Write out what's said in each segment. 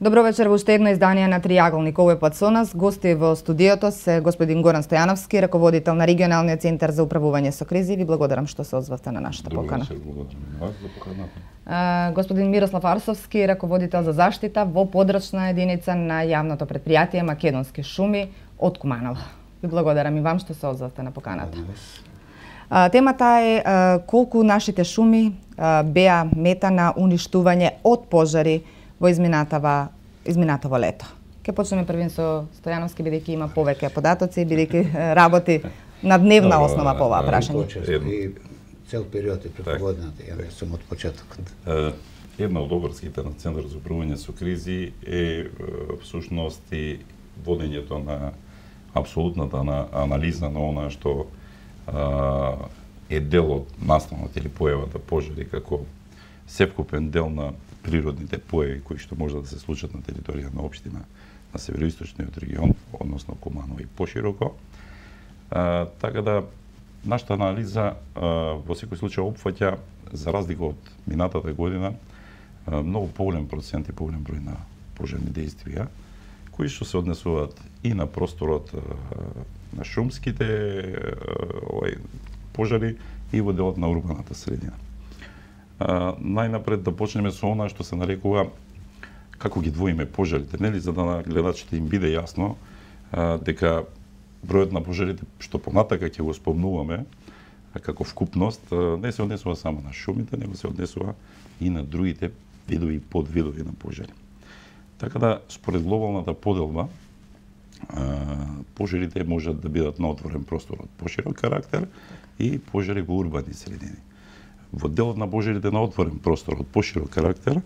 Добро вечер во уште едно издание на Триаголник. Овој пат со нас гости во студиото се господин Горан Стојановски, раководител на регионалниот центар за управување со кризи. Ви благодарам што се озвавте на нашата покана. Добро вечер, благодарам на вас за поканата. Господин Мирослав Арсовски, раководител за заштита во подрачна единица на јавното предпријатие Македонски шуми од Куманово. Ви благодарам и вам што се озвавте на поканата. Темата е колку нашите шуми беа мета на уништување од пожари во изминатово лето. Ке почнеме првин со Стојановски, бидејќи има повеќе податоци, бидејќи работи на дневна основа по оваа прашање. И цел период е предходната, ја не сум од почетокот. Една од обврските на Центар за управување со кризи е всушност и водењето на апсолутната анализа на она што е дел од настанот или појавата пожари како севкупен дел на природните појави кои што може да се случат на територија на општина на североисточниот регион, односно Куманово и пошироко. Така да нашата анализа во секој случај опфаќа, за разлика од минатата година, многу поголем процент и поголем број на пожарни дејствија кои што се однесуваат и на просторот на шумските пожари и во делот на урбаната средина. Најнапред да почнеме со она што се нарекува како ги двоиме пожарите, нели, за да на гледачите им биде јасно дека бројот на пожарите што понатака ќе го спомнуваме како вкупност не се однесува само на шумите, него се однесува и на другите видови и подвидови на пожари. Така да според глобалната поделба пожарите можат да бидат на отворен простор од поширок карактер и пожари во урбани средини. Во делот на пожарите на отворен простор од поширок карактер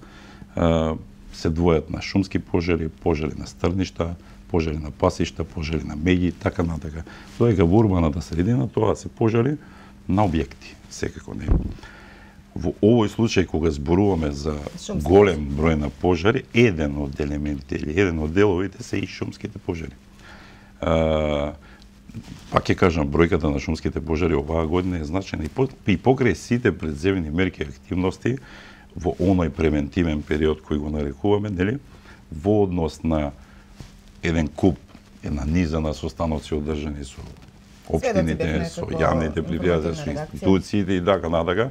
се двојат на шумски пожари, пожари на стрништа, пожари на пасишта, пожари на меѓи, така натака. Додека во урбаната средина тоа се пожари на објекти, секако не. Во овој случај кога зборуваме за голем број на пожари, еден од елементите или еден од деловите се и шумските пожари. Пак ќе кажам, бројката на шумските пожари оваа година е значајна и покрај сите предземени мерки и активности во оној превентивен период кој го нарекуваме, нели, во однос на еден куп, една низа на состаноци одржани со општините, со јавните предпријатија, со институциите и така натака,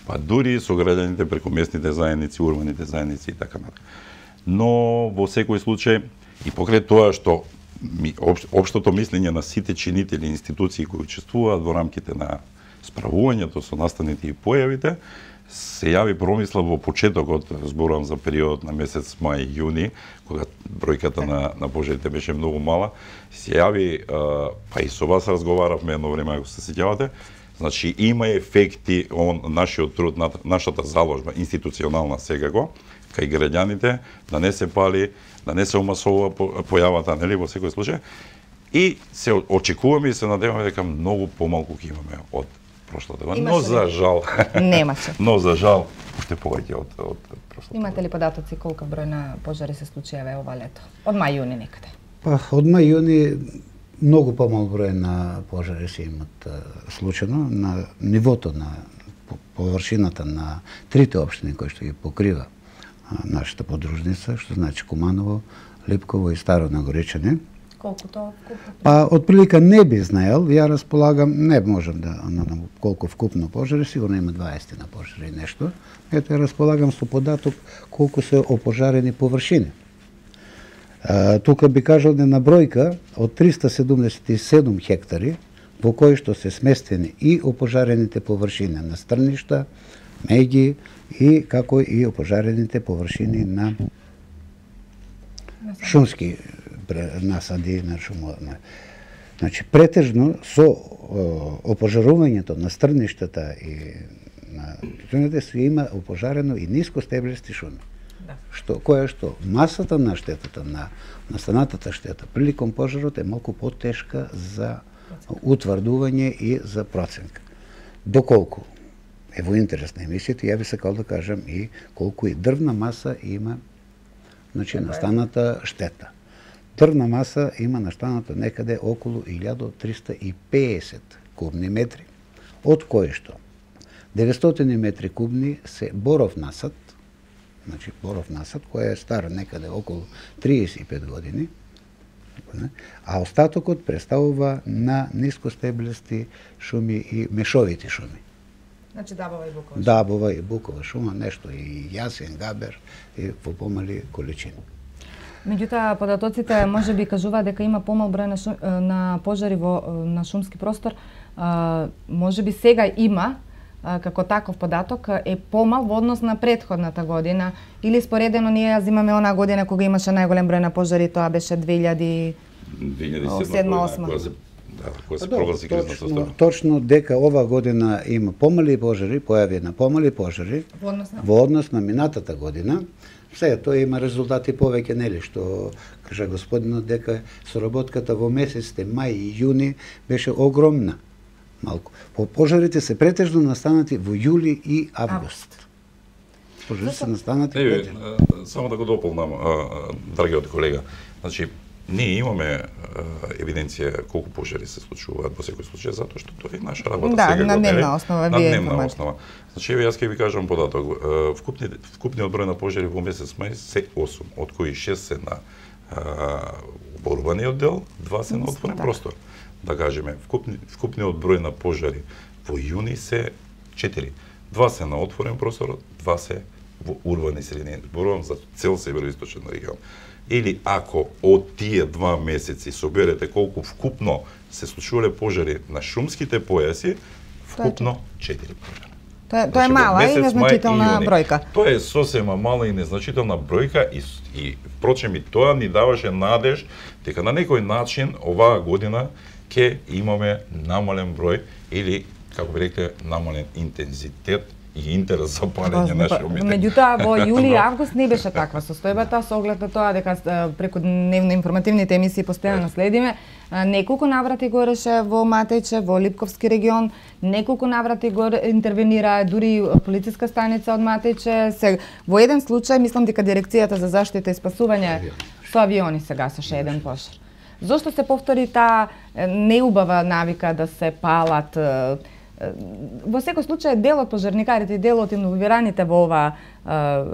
па дури со граѓаните преку местните заедници, урбаните заедници и така натака. Но во секој случај и покрај тоа што општото мислење на сите чинители и институции кои учествуваат во рамките на справувањето со настаните и појавите, се јави промисла во почетокот, зборувам за периодот на месец мај и јуни, кога бројката на пожарите беше многу мала, се јави, па и со вас разговаравме едно време, ако се сеќавате, значи има ефекти нашиот труд, нашата заложба, институционална секако, кај граѓаните, да не се пали, да не се умасовува појавата, нели, во секој случај. И се очекуваме и се надеваме дека многу помалку ќе имаме од прошлата година. Но за жал, немаше. Но за жал уште повеќе од прошлата. Имате ли податоци колку број на пожари се случија ова лето? Од мај јуни некаде. Па од мај јуни многу помал број на пожари се имат случајно на нивото на површината на трите општини кои што ги покрива нашата подружница, што значи Куманово, Липково и Старо Нагоречање. Колку тоа вкупно? Па отприлика не би знаел, ја располагам, не можам да колку вкупно пожари, сигурно има 20 на пожари и нешто. Ето ја располагам со податок колку се опожарени површини. Тука би кажал на бројка од 377 хектари во кои што се сместени и опожарените површини на стрништа, меѓи и како и опожарените површини на шумски насади на шумове. Значи претежно со опожарувањето на стрништата и на тутюните се има опожарено и нискостеблести шуми. Која што масата на штетата, на настанатата штета приликом пожарот е малку потешка за утврдување и за проценка. Доколку е во интерес на емисијата, ја би сакал да кажам и колку и дрвна маса има, значи, настаната штета. Дрвна маса има настаната некаде околу 1350 кубни метри, од кои што 900 метри кубни се боров насад, значи боров насад, која е стара некаде околу 35 години, а остатокот представува на нискостеблести шуми и мешовити шуми. Значи дабова и букова. Дабова и букова шума, нешто и јасен, габер и во помали количини. Меѓутоа, податоците можеби кажуваат дека има помал број на пожари на шумски простор. Можеби сега има, како таков податок, е помал во однос на претходната година, или споредено ние ја зимаме онаа година кога имаше најголем број на пожари, тоа беше 2007-2008. Кога се прогласи кризна состојба. Точно дека ова година има помали пожари, појави на помали пожари во однос на минатата година. Сега тоа има резултати повеќе, нели, што кажа господинот дека соработката во месеците мај и јуни беше огромна. Малку. Пожарите се претежно настанати во јули и август. Пожарите се настанати претежно. Само да го дополнам, драгиот колега. Значи, ние имаме евиденција колку пожари се случуваат во секој случај, затоа што тоа е наша работа. Да, на дневна основа. На дневна основа. Значи, еве јас ќе ви кажам податок. Вкупниот број на пожари во месец мај се 8, од кои 6 се на оборуваниот дел, 2 се на отворен простор. Да кажеме, вкупниот број на пожари во јуни се 4. 2 се на отворен простор, 2 се во урбани средини. Зборувам за цел североисточен регион. Или ако од тие 2 месеци соберете колку вкупно се случувале пожари на шумските појаси, вкупно 4 пожари. Тоа е мала и незначителна бројка. Тоа е сосема мала и незначителна бројка и впрочем и тоа ни даваше надеж дека на некој начин оваа година ќе имаме намален број или, како би рекле, намален интензитет и интерес за палење на шумите. Меѓутоа, во јули и август не беше таква состојбата, со оглед на тоа дека преку дневно информативните емисии постојано следиме. Неколку наврати гореше во Матејче, во Липковски регион, неколку наврати интервенира дури полициска станица од Матејче. Во еден случај, мислам дека дирекцијата за заштита и спасување со авиони се гасеше еден пожар. Зошто се повтори таа неубава навика да се палат? Во секој случај, дел од пожарникарите и дел од инволвираните во оваа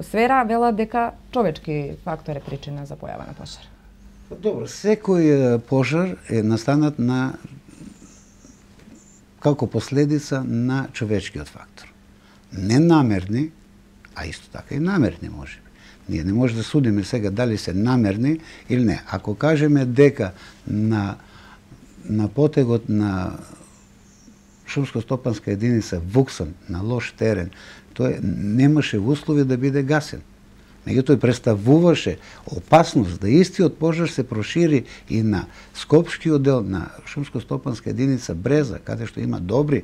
сфера велат дека човечки фактор е причина за појава на пожар. Добро, секој пожар е настанат како последица на човечкиот фактор. Ненамерни, а исто така и намерни можеби. Ние не може да судиме сега дали се намерни или не. Ако кажеме дека на потегот на шумско-стопанска единица Вуксан на лош терен, тој немаше услови да биде гасен. Меѓутоа представуваше опасност да истиот пожар се прошири и на Скопскиот дел на шумско-стопанска единица Бреза, каде што има добри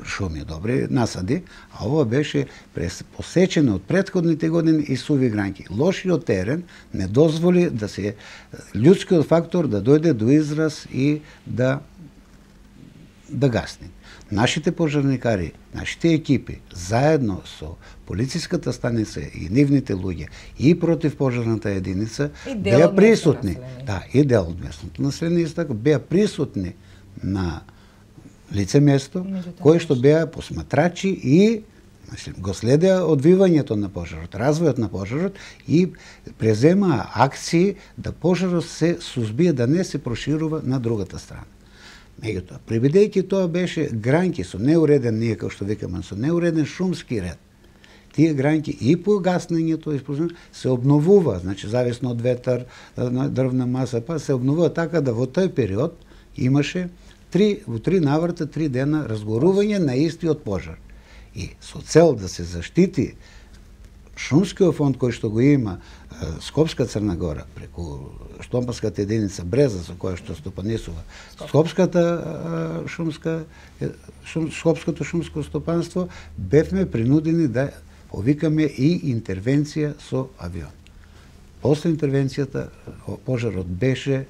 шуми, добри насади, а ова беше посечено од претходните години и суви гранки. Лошиот терен не дозволи да се људскиот фактор да дојде до израз и да гасни. Нашите пожарникари, нашите екипи, заедно со полициската станица и нивните луѓе и противпожарната единица, беа присутни. Да, и дел од местното население, беа присутни на лице место, кои што беа посматрачи и го следеа одвивањето на пожарот, развојот на пожарот и преземаа акции да пожарот се сузбие, да не се проширува на другата страна. Меѓутоа, пребидејќи тоа беше гранки со неуреден, ние како што викаме, со неуреден шумски ред, тие гранки и по гаснењето се обновува, значи зависно од ветар, дрвна маса, па се обновува така да во тој период имаше во 3 наврата, 3 дена разгорување на истиот пожар. И со цел да се заштити шумскиот фонд кој што го има Скопска Црна Гора преку штомпанската единица Бреза со која што стопанисува Скопското шумско стопанство, бевме принудени да повикаме и интервенција со авион. После интервенцијата пожарот беше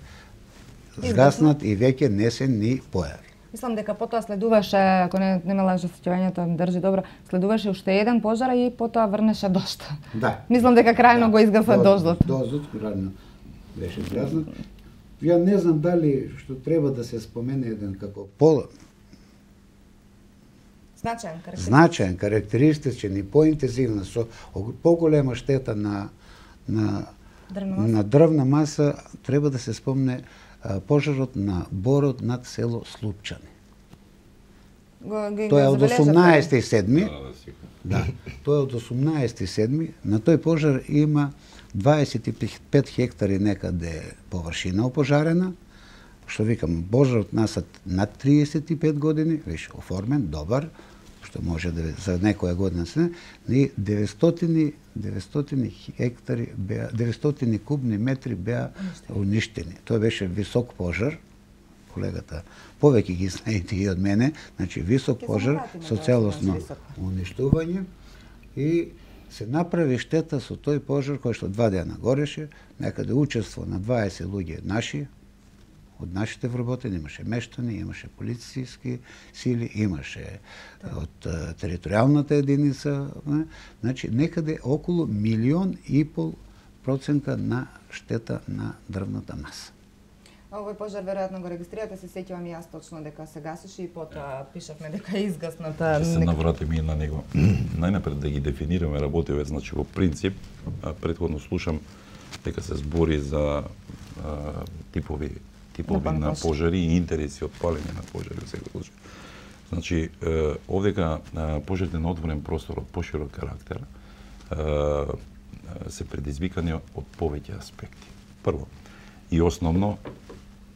згаснат и веќе не се ни појави. Мислам дека потоа следуваше, ако не ме лаже сеќавањето, ми држи добро, следуваше уште еден пожар и потоа врнеше дожд. Да. Мислам дека крајно го изгаса дождот. Дождот крајно беше изгаснат. Ја не знам дали што треба да се спомене еден како Значаен, карактеристичен и поинтензивна, со поголема штета на дрвна маса, треба да се спомне пожарот на борот над село Слупчани. Тоа е од 18.7. Да, тоа е од 18.7. На тој пожар има 25 хектари некаде површина опожарена. Што викам, пожарот насад над 35 години, виш оформен, добар, што може да за некоја година се, и 900 хектари беа, 900 кубни метри беа уништени. Тоа беше висок пожар. Колегата повеќе ги знаете и од мене, значи висок пожар со целосно уништување и се направи штета со тој пожар кој што 2 дена гореше, некаде учество на 20 луѓе наши, од нашите вработени, имаше мештани, имаше полициски сили, имаше од територијалната единица, значи некаде околу 1,5 процента на штета на дрвната маса. Овој пожар веројатно го регистрирате, се сеќавам и јас точно дека се гасеше и потоа пишавме дека е изгасната. Се навратиме и на него. Најнапред да ги дефинираме работевец, значи во принцип, претходно слушам дека се збори за типови на пожари и интереси од палење на пожари во секој случај. Значи, овдека пожарите на отворен простор од поширок карактер се предизвикани од повеќе аспекти. Прво, и основно,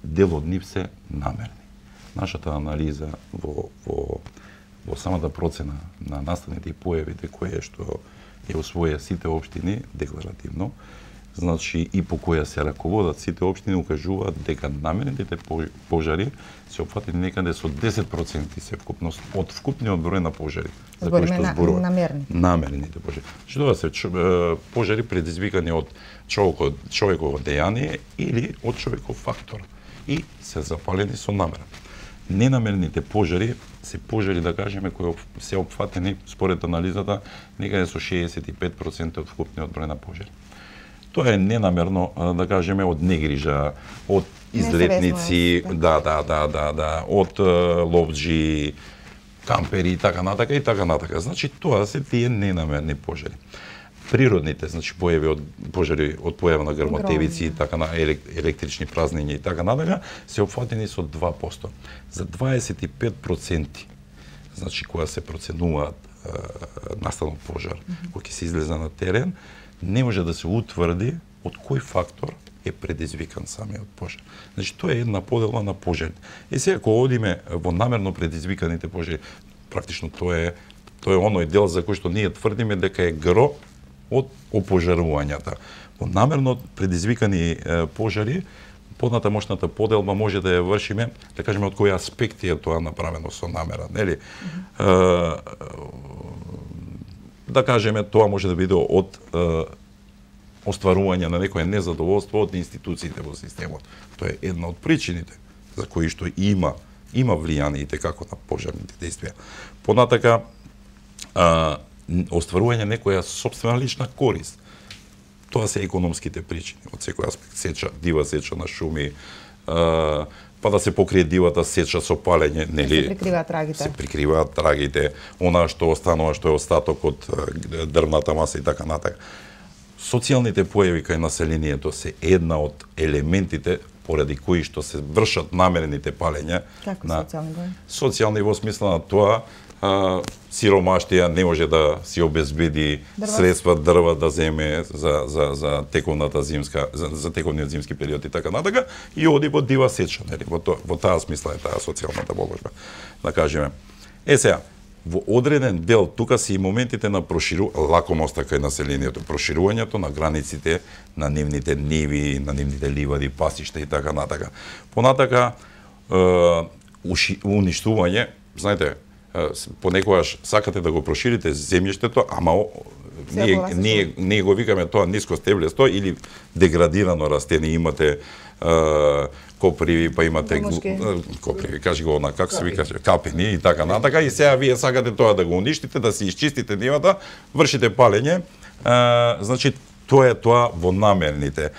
дел од нив се намерни. Нашата анализа во самата процена на настаните и појавите кои што ја усвоја сите општини декларативно, значи и по која се раководат сите општини, укажуваат дека намерените пожари се опфатени некаде со 10% севкупност од вкупниот број на пожари. За кои што зборуваат намерените пожари. Значи тоа се пожари предизвикани од човеково дејание или од човеков фактор и се запалени со намера. Ненамерените пожари се пожари, да кажеме, кои се опфатени според анализата некаде со 65% од вкупниот број на пожари. Тоа е ненамерно, да кажеме, од негрижа, од излетници, од ловџи, кампери и така натака. Значи тоа се тие ненамерни пожари. Природните, значи пожари од појава на грмотевици, така на електрични празнења и така натака, се опфатени со 2%. За 25%, значи кога се проценуваат настанот пожар, кој ќе се излезе на терен, не може да се утврди од кој фактор е предизвикан самиот пожар. Значи тоа е една подела на пожари. И сега ако одиме во намерно предизвиканите пожари, практично тоа е оној дел за кој што ние тврдиме дека е гро од опожарувањата. Во намерно предизвикани пожари, понатамошната поделба може да ја вршиме, да кажеме од кои аспекти е тоа направено со намера, нели? Да кажеме, тоа може да биде од остварување на некое незадоволство од институциите во системот. Тоа е една од причините за кои што има влијание како на пожарните действија. Понатака, остварување некоја сопствена лична корист. Тоа се економските причини од секој аспект, дива сеча на шуми, па да се покрие дивата сеча со палење, нели? Се прикриваат трагите, она што останува, што е остаток од дрвната маса и така натака. Социјалните појави кај населението се една од елементите поради кои што се вршат намерените палења. Како социјални појави? Социјални во смисла на тоа, сиромаштија не може да си обезбеди средства дрва да земе за тековната зимска, за тековниот зимски период и така натака, и оди во дива сеча, нели? Во таа смисла е таа социјалната положба. Да кажеме. Сега, во одреден дел тука се и моментите на лакомоста кај населението, проширувањето на границите на нивните ниви, на нивните ливади, пасишта и така натака. Понатака уништување, знаете, понекогаш сакате да го проширите земјиштето, ама ние го викаме тоа ниско стеблесто или деградирано растение. Имате коприви, па имате коприви, кажи го на како се вика, капини и така натака, и сега вие сакате тоа да го уништите, да се исчистите нивата, вршите палење, значи тоа е тоа во намерните.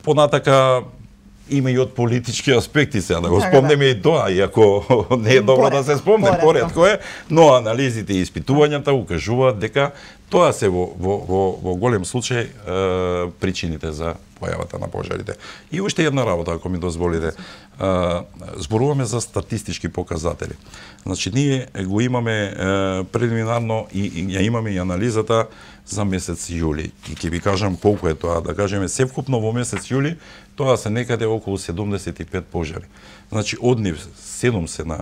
Понатака има и од политички аспекти сега, да го Така, спомнеме и тоа, иако не е добро да се спомне, поретко е, но анализите и испитувањата укажуваат дека тоа се во голем случај причините за појавата на пожарите. И уште една работа, ако ми дозволите. Зборуваме за статистички показатели. Значи, ние го имаме прелиминарно и ја имаме и анализата за месец јули. И ќе ви кажам колку е тоа. Да кажеме, севкупно во месец јули, тоа се некаде околу 75 пожари. Значи, од нив 7 се на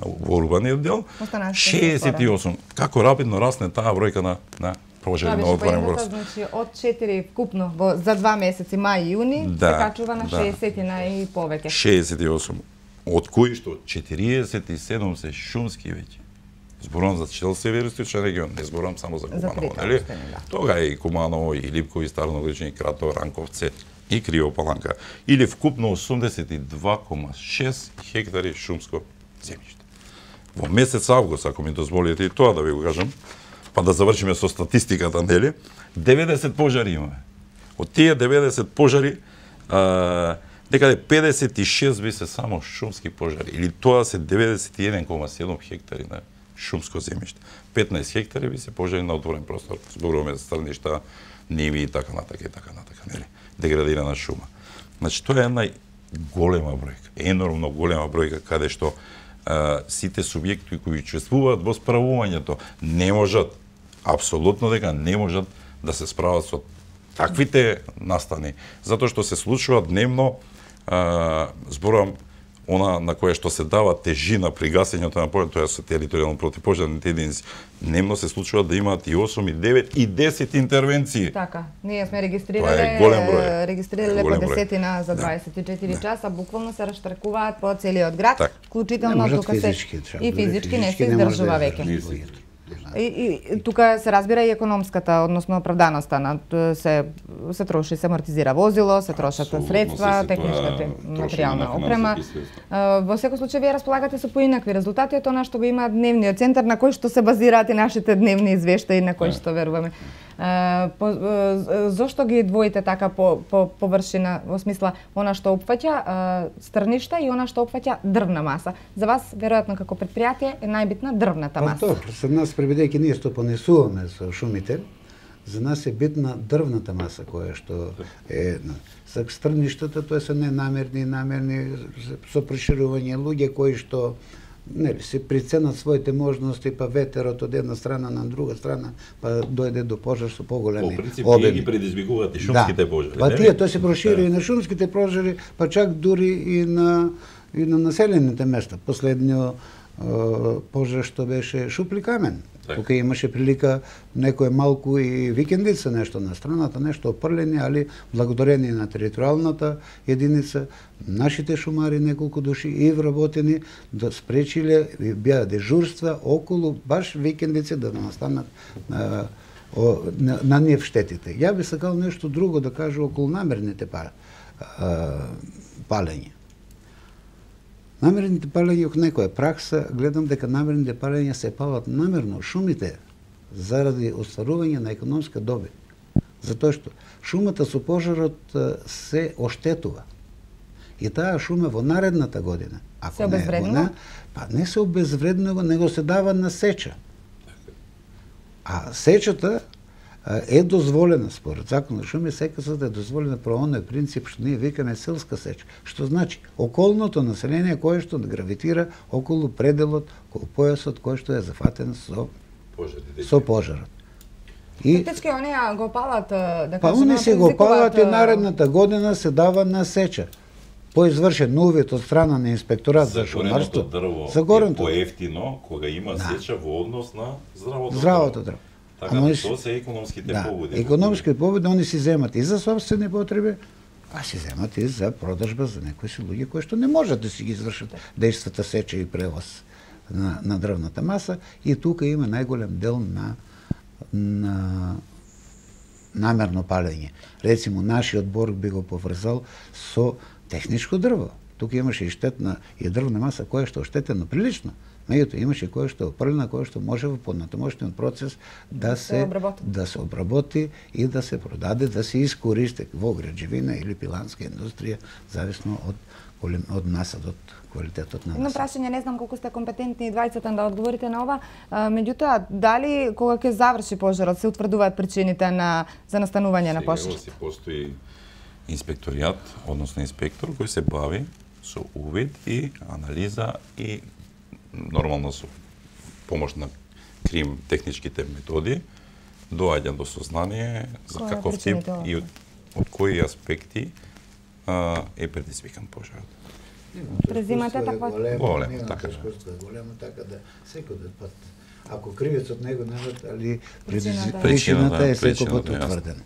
во урбаниот дел, 68. Како рапидно расне таа бројка на пожари на отворен простор. Значи, од 4 вкупно за 2 месеци, мај и јуни, се качува на 60 и повеќе. 68. Од кои што 47 се шумски веќе. Зборувам за цел североисточен регион, не зборувам само за Куманово, нели? Тога е и Куманово, и Липково, и Староногличен, и Кратово, Ранковце, и Криво Паланка. Или вкупно 82,6 хектари шумско земјиште. Во месец август, ако ми дозволите и тоа да ви го кажам, па да завршиме со статистиката, нели? 90 пожари имаме. Од тие 90 пожари, некаде 56 би се само шумски пожари, или тоа се 91,7 хектари на шумско земјиште. 15 хектари би се пожари на отворен простор. Зборуваме за стрништа, ниви и така натака, нели? Деградирана шума. Значи, тоа е една голема бројка, енормно голема бројка, каде што сите субјекти кои учествуваат во справувањето не можат, апсолутно дека не можат да се справат со таквите настани, затоа што се случува дневно, зборувам, она на кое што се дава тежина при гасењето на пожар, тоа се територијално противпожарните единици, дневно се случува да имаат и 8, и 9, и 10 интервенции. Така, ние сме регистрирале по 10 за 24 часа, буквално се раштракуваат по целиот град, вклучително тука се и физички не се издржува веќе. И тука се разбира и економската, односно оправданоста на се троши, се амортизира возило, се трошат средства, техничка материјална опрема. Во секој случај вие располагате со поинакви резултати од она што го има дневниот центар на кој што се базираат и нашите дневни извештаи на кои што веруваме. Зошто ги двоите така по површина, во смисла она што опфаќа стрништа и она што опфаќа дрвна маса? За вас, веројатно како предпријатие, е најбитна дрвната маса. Добро, за нас, пребедејќи ние што понесуваме со шумите, за нас е битна дрвната маса која што е за стрништата, тоа се ненамерни, намерни со проширување луѓе кои што нели се приценат своите можности, па ветерот од една страна на друга страна, па дојде до пожар со поголеми обеми. По принцип, тие ги предизвикуваат и шумските пожари. Па тие тоа се прошири и на шумските пожари, па чак дури и на населените места. Последниот пожар што беше Шупли камен. Тука имаше прилика некој малку и викендица нешто на страната, нешто опрлени, али благодарение на територијалната единица, нашите шумари, неколку души и вработени, да спречиле и беа дежурства околу баш викендици да настанат на нив штетите. Ја би сакал нешто друго да кажа околу намерните палења. Намерните палења од некоја пракса, гледам дека намерните палења се палат намерно шумите заради остварување на економска добит. Затоа што шумата со пожарот се оштетува. И таа шума во наредната година, ако се обезвреднува? Па не се обезвреднува, него се дава на сеча. А сечата е дозволена според закон на шуми, секасата е дозволена по оној принцип што ние викаме селска сеч, што значи околното население кое што гравитира околу пределот, околу појасот кој што е зафатен со пожарот. Фактички оние го палат, да кажеме, па они се го палат и наредната година се дава на сеча. По извршен увид од страна на инспекторат за шумарство, за гореното дрво е поевтино кога има сеча во однос на здравото дрво. Така, тоа се економските поводи. Економските поводи, они си земат и за собствени потреби, а си земат и за продажба за некои си луѓе кои што не можат да си ги извршат дејствата сеча и превоз на дрвната маса. И тука има најголем дел на намерно палење. Рецимо, нашиот борг би го поврзал со техничко дрво. тука имаше и штетна и дрвна маса која што оштетена прилично. Меѓутоа имаше која што опрлена, која што може во поднатомошниот процес да се обработи и да се продаде, да се искористи во граđевина или пиланска индустрија, зависно од насадот, квалитетот на насадот. Едно прашање, не знам колку сте компетентни двајцата да одговорите на ова, меѓутоа, дали кога ќе заврши пожарот се утврдуваат причините за настанување на пожарот? Сега постои инспекторијат, односно инспектор кој се бави со увид и анализа и нормално со помош на крим техничките методи доаѓа до сознание за каков тип и од кои аспекти е предизвикан пожарот. Презимате таква големо, така да. Големо, така да секој пат ако кривецот него немат, али Причината причината е секој пат утврдена.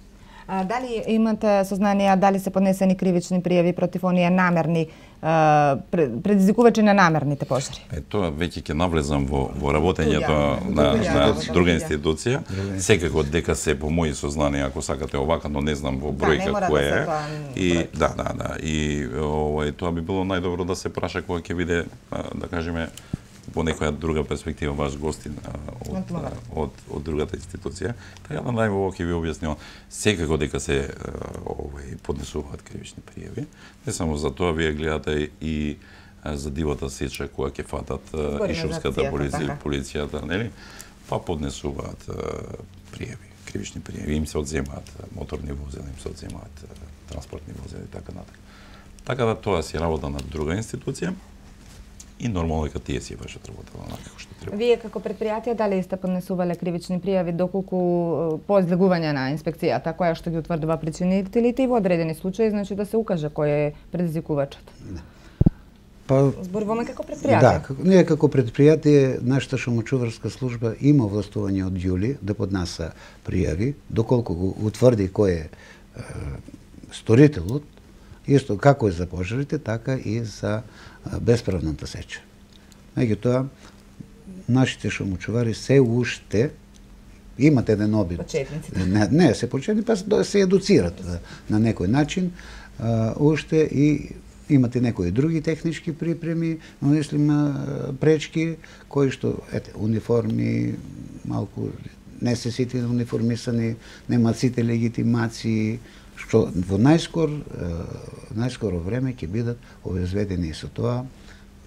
Дали имате сознание дали се поднесени кривични пријави против оние намерни предизвикувачи на намерните пожари? Тоа веќе ќе навлезам во работењето на друга институција. Секако дека се по мои сознание, ако сакате овака, но не знам во бројка која е. И и тоа би било најдобро да се праша кога ќе биде, да кажеме, по некоја друга перспектива ваш гостин од другата институција. Така да најво ќе ви објаснувам, секако дека се поднесуваат кривични пријави. Не само за тоа, вие гледате и за дивата сеча која ќе фатат и шумската полицијата, нели? Па поднесуваат пријави, кривични пријави, им се одземаат моторни возила, им се одземаат транспортни возила и така натаму. Така да тоа си работа на друга институција. И нормално дека тие си вршат работата на како што треба. Вие како предпријатие дали сте поднесувале кривични пријави доколку по излегување на инспекцијата која што ги утврдува причинителите и во одредени случаи, значи да се укаже кој е предизвикувачот? Па зборуваме како предпријатие. Да, ние како предпријатие, нашата шумочуварска служба има овластување од јули да поднаса пријави, доколку го утврди кој е сторителот, исто како и за пожарите, така и за бесправната сеча. Меѓутоа, нашите шумочувари се уште имат еден обид. Почетниците. Не се почетни, па се едуцират на некој начин, уште и имат и некои други технички припреми, но мислим пречки, кои што, униформи, малку не се сите униформисани, немаат сите легитимации, што во најскоро време ќе бидат обезведени и со тоа,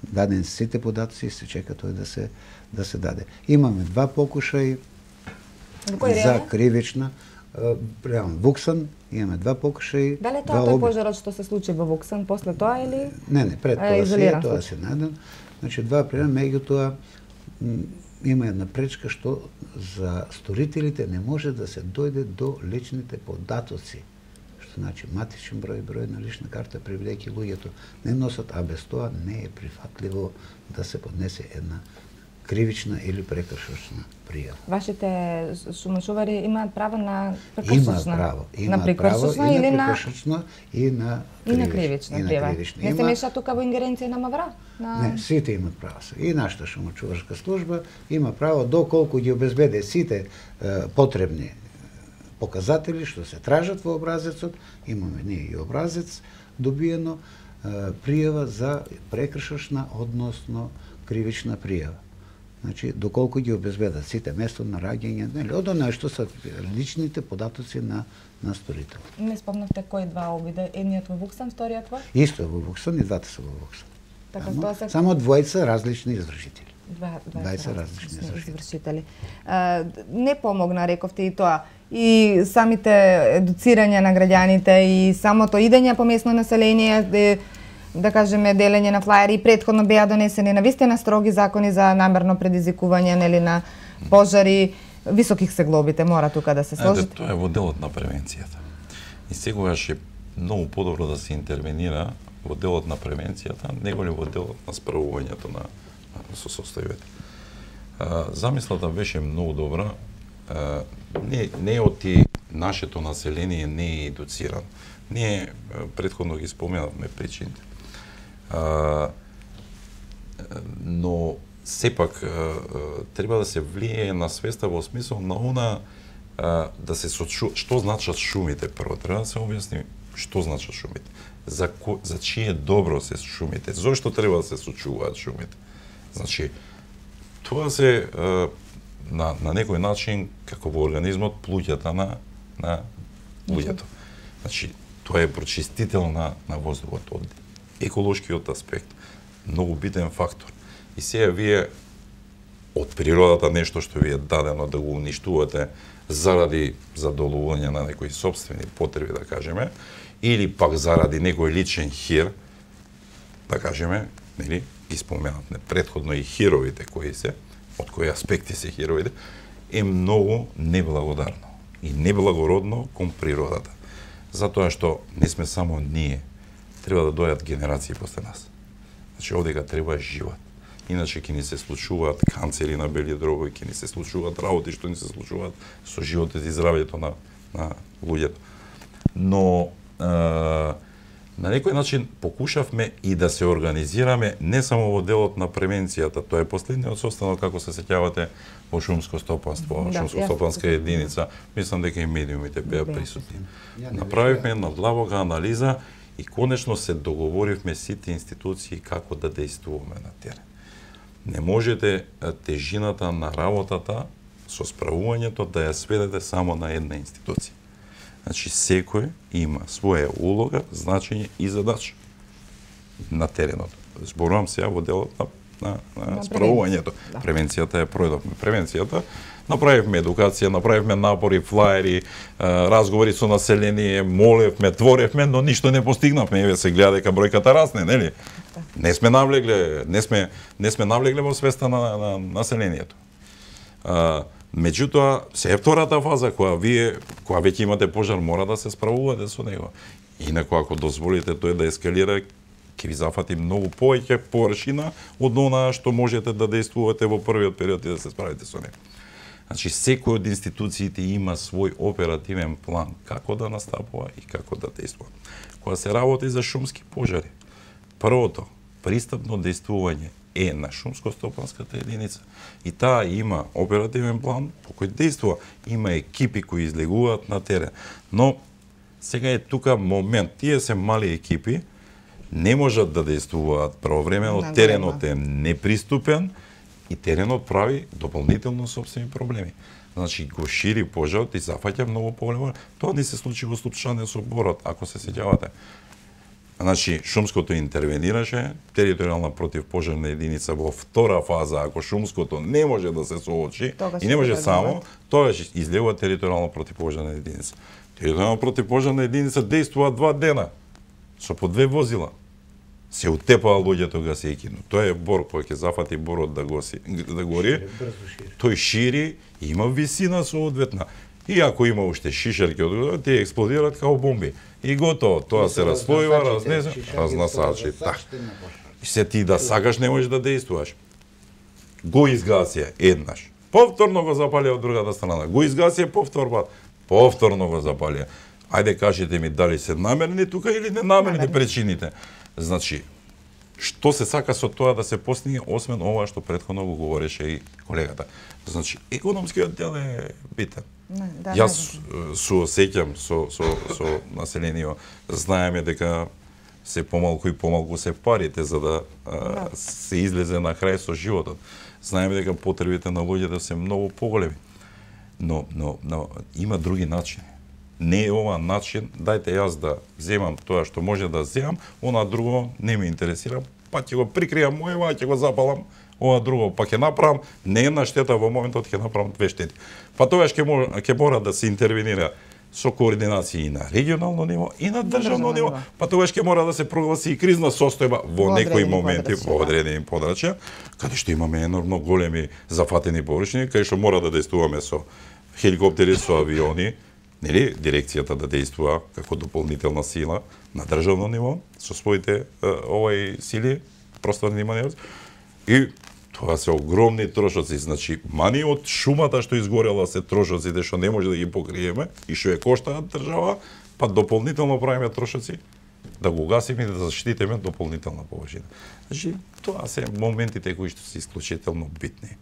дадени сите податоци и се чека тој да се даде. Имаме два покушаи за кривична, према Вуксан, имаме два покушаи. Дали тоа тој пожарот што се случи во Вуксан после тоа или? Не, пред тоа се најден. Значи два примера, меѓутоа има една пречка што за сторителите не може да се дојде до личните податоци. Значи матичен број на лична карта, привлејќи луѓето не носат, а без тоа не е прифатливо да се поднесе една кривична или прекршочна пријава. Вашите шумочувари имаат право на прекршочна? Имаат право и на прекршочна и на кривична пријава. Не се меша тука во ингеренција на МВР? Не, сите имаат право. И нашата шумочуварска служба има право, доколку ги обезбеде сите потребни показатели што се тражат во образецот, имаме ние и образец добиено, пријава за прекршочна, односно кривична пријава. Значи, доколку ги обезбедат сите место на раѓање, нели, од оној што се личните податоци на сторител. Не спомнавте кои два обида, едниот во Вуксан, вториот во? Исто е во Вуксан и двата се во Вуксан. Така, само двојца различни извршители. Двајца различни извршители. Не помогна, рековте и тоа. И самите едуцирање на граѓаните и самото идење по местно население, да кажеме делење на флаери, и претходно беа донесени навистина строги закони за намерно предизвикување, нели, на пожари. Високи се глобите, мора тука да се сложите. Тоа е во делот на превенцијата. И сегогаш е многу подобро да се интервенира во делот на превенцијата, него ли во делот на справувањето со состојбите. Замислата беше многу добра. Не оти нашето население не е едуцирано. Ние претходно ги споменавме причините. Но сепак треба да се влие на свеста во смисол на она да се што значат шумите прво. Треба да се објасни Што значат шумите? За чие добро се шумите? Зошто треба да се сочуваат шумите? Значи, тоа се на некој начин како во организмот плуќата на луѓето. Значи, тоа е прочистител на воздухот од еколошкиот аспект. Многу битен фактор. И сега вие од природата нешто што ви е дадено да го уништувате заради задоволување на некои собствени потреби, да кажеме, или пак заради некој личен хир, да кажеме, нели, ги споменавме претходно и хировите кои се, од кои аспекти се хировите, е многу неблагодарно и неблагородно кон природата. Затоа што не сме само ние, треба да дојдат генерации после нас. Значи, овдека треба живот. Иначе ќе ни се случуваат канцери на бели дробови, ќе ни се случуваат работи што ни се случуваат со животот и здравјето на луѓето. Но на некој начин покушавме и да се организираме не само во делот на превенцијата, тоа е последниот состанок, како се сеќавате, во шумско стопанство, шумско-стопанска единица, мислам дека и медиумите беа присутни. Направивме една длабока анализа и конечно се договоривме сите институции како да дејствуваме на терен. Не можете тежината на работата со справувањето да ја сведете само на една институција. Значи, секој има своја улога, значење и задача на теренот. Зборувам сега во делот на справувањето. Превенцијата ја пројдовме. Превенцијата направивме едукација, направивме напори, флаери, разговори со население, молевме, творевме, но ништо не постигнавме. Еве се гледа дека бројката расне, нели? Не сме навлегле во свеста на населението. Меѓутоа, се е втората фаза која веќе имате пожар, мора да се справувате со него. Инаку ако дозволите тој да ескалира, ќе ви зафати многу повеќе површина од она што можете да дејствувате во првиот период и да се справите со него. Значи, секој од институциите има свој оперативен план како да настапува и како да дејствува. Кога се работи за шумски пожари, првото, пристапно дејствување е на шумско-стопанската единица. И таа има оперативен план по кој дејствува. Има екипи кои излегуваат на терен. Но сега е тука момент. Тие се мали екипи, не можат да дејствуваат правовремено, теренот е неприступен и теренот прави дополнително собствени проблеми. Значи, го шири пожарот и зафаќа многу поголемо. Тоа не се случи во случајот со Борот, ако се сеќавате. Значи, шумското интервенираше, територијална противпожарна единица во втора фаза, ако шумското не може да се соочи, и не може само, тоа излегува територијална противпожарна единица. Територијална противпожарна единица дејствува 2 дена, со по 2 возила. Се утепаа луѓето гасејќи, но тоа е бор кој ќе зафати борот да гори, тој шири, има висина соодветна. И ако има уште шишерки од тие експлодираат како бомби. И готово, тоа се расслојува, разнесе, разнасачи. И се ти да сакаш не можеш да дејствуваш. Го изгасија еднаш. Повторно го запалија од другата страна. Го изгасија повторно го запалија. Ајде кажете ми дали се намерни тука или ненамерни причините. Значи, што се сака со тоа да се постигне, освен ова што претходно го говореше и колегата. Значи, економскиот дел е битен. Јас суосеќам со населението. Знаеме дека се помалку и помалку се парите за да се излезе на крај со животот. Знаеме дека потребите на луѓето се многу поголеми. Но има други начини. Не е ова начин, дајте јас да земам тоа што може да земам, она друго не ме интересира, па ќе го прикријам мојава, ќе го запалам, ова друго па ќе направам не една штета во моментот, ќе направам 2 штети. Па тогаш ќе мора да се интервенира со координација и на регионално ниво и на државно ниво, па тогаш ќе мора да се прогласи и кризна состојба во некои моменти во одредени подрачја, каде што имаме енормно големи зафатени површини, каде што мора да дејствуваме со хеликоптери, со авиони, нели, дирекцијата да дејствува како дополнителна сила на државно ниво со своите сили, просторни маневри. И тоа се огромни трошоци, значи мани од шумата што изгорела се трошоците што не може да ги покриеме и што ја коштаат држава, па дополнително правиме трошоци да го гасиме и да заштитиме дополнителна површина. Значи тоа се моментите кои што се исклучително битни.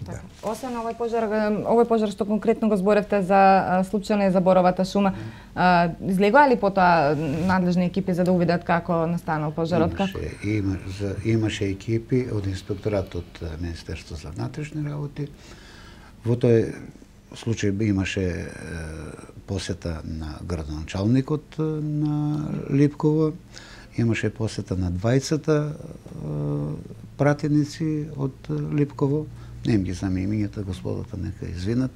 Така. Освен овој пожар што конкретно го зборевте за случајно за боровата шума, излегоа ли потоа надлежни екипи за да увидат како настанал пожарот? Имаше екипи од инспекторат од Министерство за внатрешни работи. Во тој случај имаше посета на градоначалникот на Липково, имаше посета на двајцата пратеници од Липково. Не им ги знам имињата, господата нека извинат,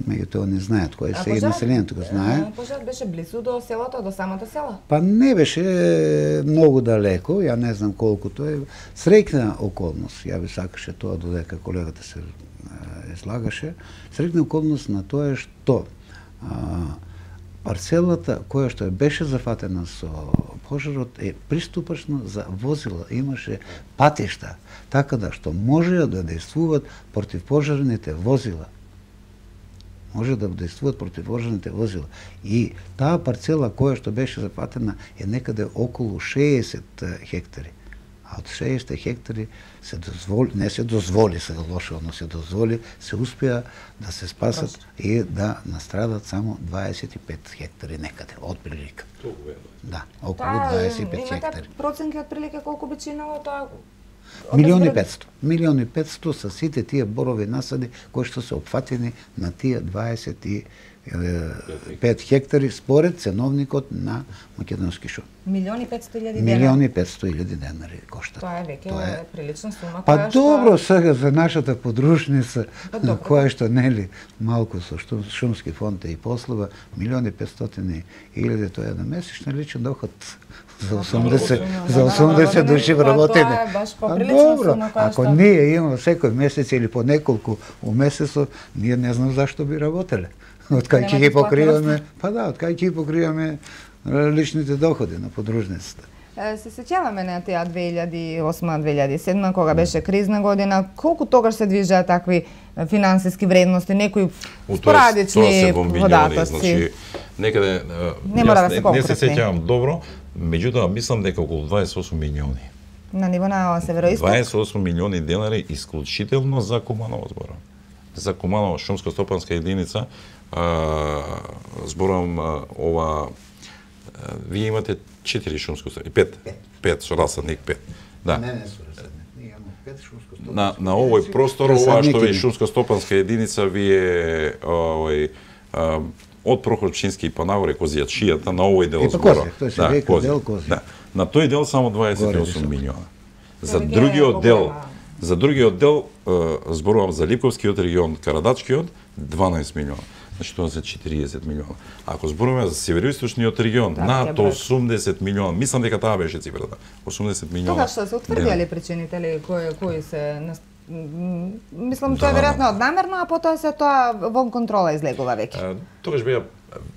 меѓутоа не знаат кој се и населението го знае. Пожарот беше близу до селото, до самото село? Па не беше многу далеко, ја не знам колку тоа е. Среќна околност, ја би сакаше тоа додека колегата се излагаше, среќна околност на тоа е што парцелата која што беше зафатена со пожарот е приступачно за возила, имаше патишта, така да што можеа да действуваат противпожарните возила. Може да действуваат противпожарните возила. И таа парцела која што беше зафатена е некаде околу 60 хектари. А од 60 хектари се дозволи, не се дозволи, се лошо, но се дозволи, се успеа да се спасат и да настрадат само 25 хектари некаде, од прилика. Да, околу 25 хектари. Имате проценки од прилика колку би чинало тоа? 1.500.000 са сите тие борови насади кои што се опфатени на тие 25 хектари според ценовникот на Македонски шум. 1.500.000 денари кошта. Тоа е веќе прилична сума. Па добро сега за нашата подружница, која што нели малку со шумски фонд и послуга, 1.500.000 тоа е на месечен личен доход за 80 души вработени. Тоа е баш поприлична сума. Ако ние имаме секој месец или по неколку у месецот, ние не знам зашто би работеле. Од кај ќе ги покриваме, па да, од кај ќе ги покриваме личните доходи на подружницата. Се сеќаваме на таа 2008-2007 кога беше кризна година, колку тогаш се движеа такви финансиски вредности, некои спорадични податоци? Значи, некаде не се сеќавам добро, меѓутоа мислам дека околу 28 милиони. На ниво на Североисток? 28 милиони денари исклучително за Куманово зборам. За Куманово шумско-стопанска единица зборам ова вие имате 4 шумско-стопански, 5 со расадник 5. Да. Не со расадник, ние имаме 5 шумско-стопански. На овој простор, ова што е шумско-стопанска единица, вие од Прохорчински па нагоре Козијачијата на овој дел зборам. Тој се века дел Козија. Да. На тој дел само 28 милиона. За другиот дел зборувам за Липковскиот регион, Карадачкиот 12 милиона. Значи тоа се 40 милиона. Ако зборуваме за североисточниот регион, над 80 милиона, мислам дека таа беше цифрата. 80 милиона. Тогаш што се утврдиле причините ли кои се мислам тоа е веројатно однамерно, а потоа се тоа вон контрола излегува веќе. Тогаш беа,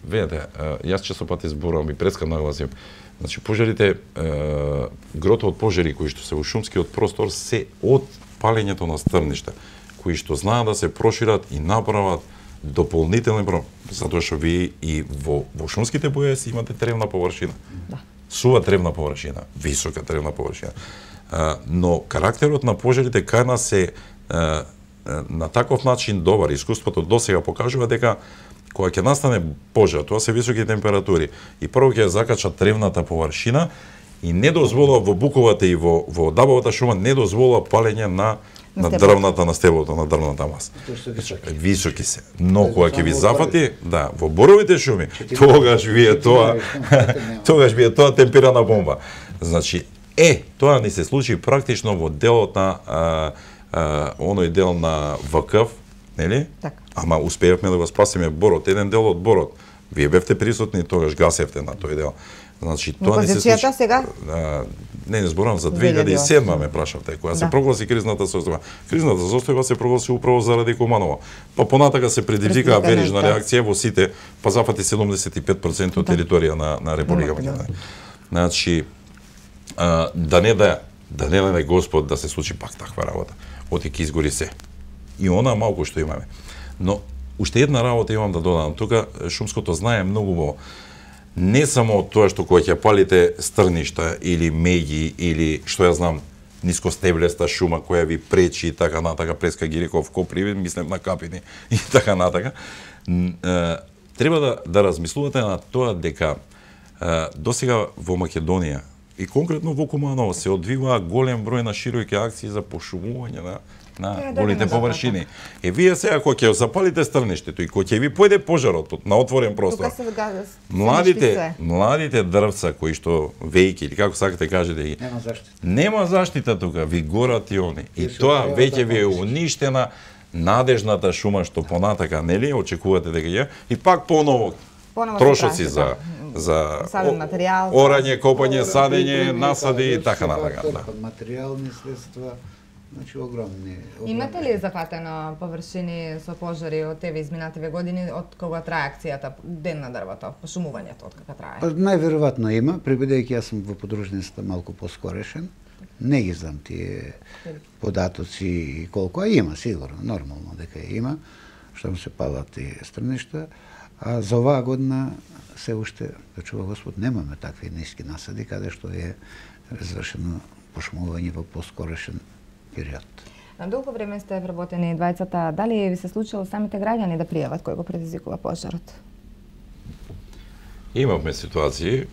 видете, јас често пати зборувам и прескам нагласим. Значи пожарите, грото од пожари кои што се во шумскиот простор се од палењето на стрништа, кои што знаат да се прошират и направат дополнителни затоа што вие и во шумските појаси имате тревна површина. Да. Сува тревна површина, висока тревна површина. Но карактерот на пожарите кај нас е на таков начин добар. Искуството досега покажува дека кога ќе настане пожар, тоа се високи температури и прво ќе закача тревната површина и не дозволува во буковата и во дабовата шума не дозволува палење на дрвната, на стеблото, на дрвната маса. Високи се. Но кога ќе ви зафати, да, во боровите шуми, тогаш ви е тоа темперана бомба. Значи, тоа ни се случи практично во делот на оној дел на ВКФ, нели? Така. Ама успеевме да го спасиме борот, еден дел од борот. Вие бевте присутни, тогаш гасевте на тој дел. Значи, тоа не се случи. Сега? Не зборам за 2007 ме прашавте, кога се прогласи кризната состојба. Кризната состојба се прогласи управо заради Куманово. Па понатака се предизвика верижна реакција во сите, па зафати 75% од територија на Република Македонија. Значи, да не даде Господ да се случи пак таква работа. Оти ќе изгори се. И она малку што имаме. Но уште една работа имам да додам. Тука шумското знае многу во не само тоа што кога ќе палите стрништа или меѓи или што ја знам нискостеблеста шума која ви пречи и така натака, преска ги реков коприви, мислам на капини и така натака. Треба да размислувате на тоа дека досега во Македонија и конкретно во Куманово се одвиваа голем број на широки акции за пошумување на голите површини. Вие сега кога ќе запалите стрништето и кога ќе ви појде пожарот на отворен простор, младите дрвца кои што вејки или како сакате кажете, нема заштита тука, ви горат и они. И тоа веќе ви е уништена надежната шума што понатака, нели, очекувате дека ја и пак поново трошоци за орање, копање, садење, насади и така натака. Материјални средства, значи огромни. Имате ли зафатено површини со пожари од тебе изминативе години од кога трае акцијата Ден на дрвото, пошумувањето од кога трае? Најверојатно има, прибедејќи јас сум во подружницата малку поскорешен. Не ги знам тие податоци и колку, а има сигурно, нормално дека има, што му се палат и стрништа. А за оваа година се уште, да чува Господ, немаме такви ниски насади каде што е извршено пошумување во поскорешен период. На долго време сте вработени двајцата. Дали ви се случило самите граѓани да пријават кој го предизвикува пожарот? Имавме ситуации,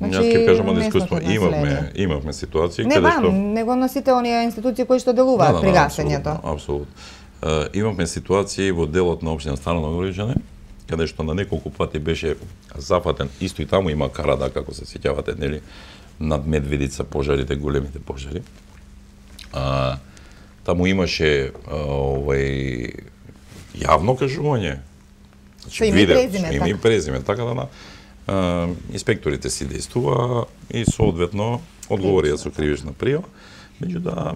јас ќе кажам од искуство, имавме ситуации каде што не го носите оние институции кои што делуваат при гасењето. Апсолутно. Имавме ситуации во делот на општина Старо Нагоричане, каде што на неколку пати беше зафатен, исто и таму има Карада, како се сеќавате, нели, над Медведица пожарите, големите пожари. Таму имаше јавно кажување. Значи, име и презиме, така да инспекторите си действуваа и соодветно одговорија со кривична пријава. Меѓутоа,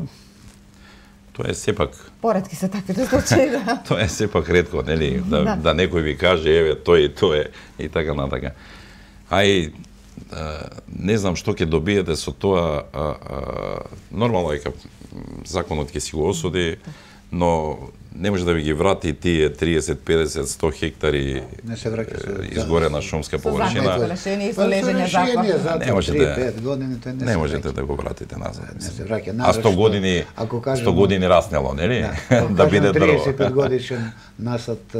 тоа е сепак поретки се таквите случаи, да. Тоа е сепак ретко, нели, да некој ви каже еве тој и така натака. Не знам што ќе добиете со тоа, нормално е законот ќе си го осуди, но не може да ви ги врати тие 30, 50, 100 хектари изгорена шумска површина. Не можете да го вратите назад. А 100 години раснело, нели? Да биде дрво. 35 годишен насад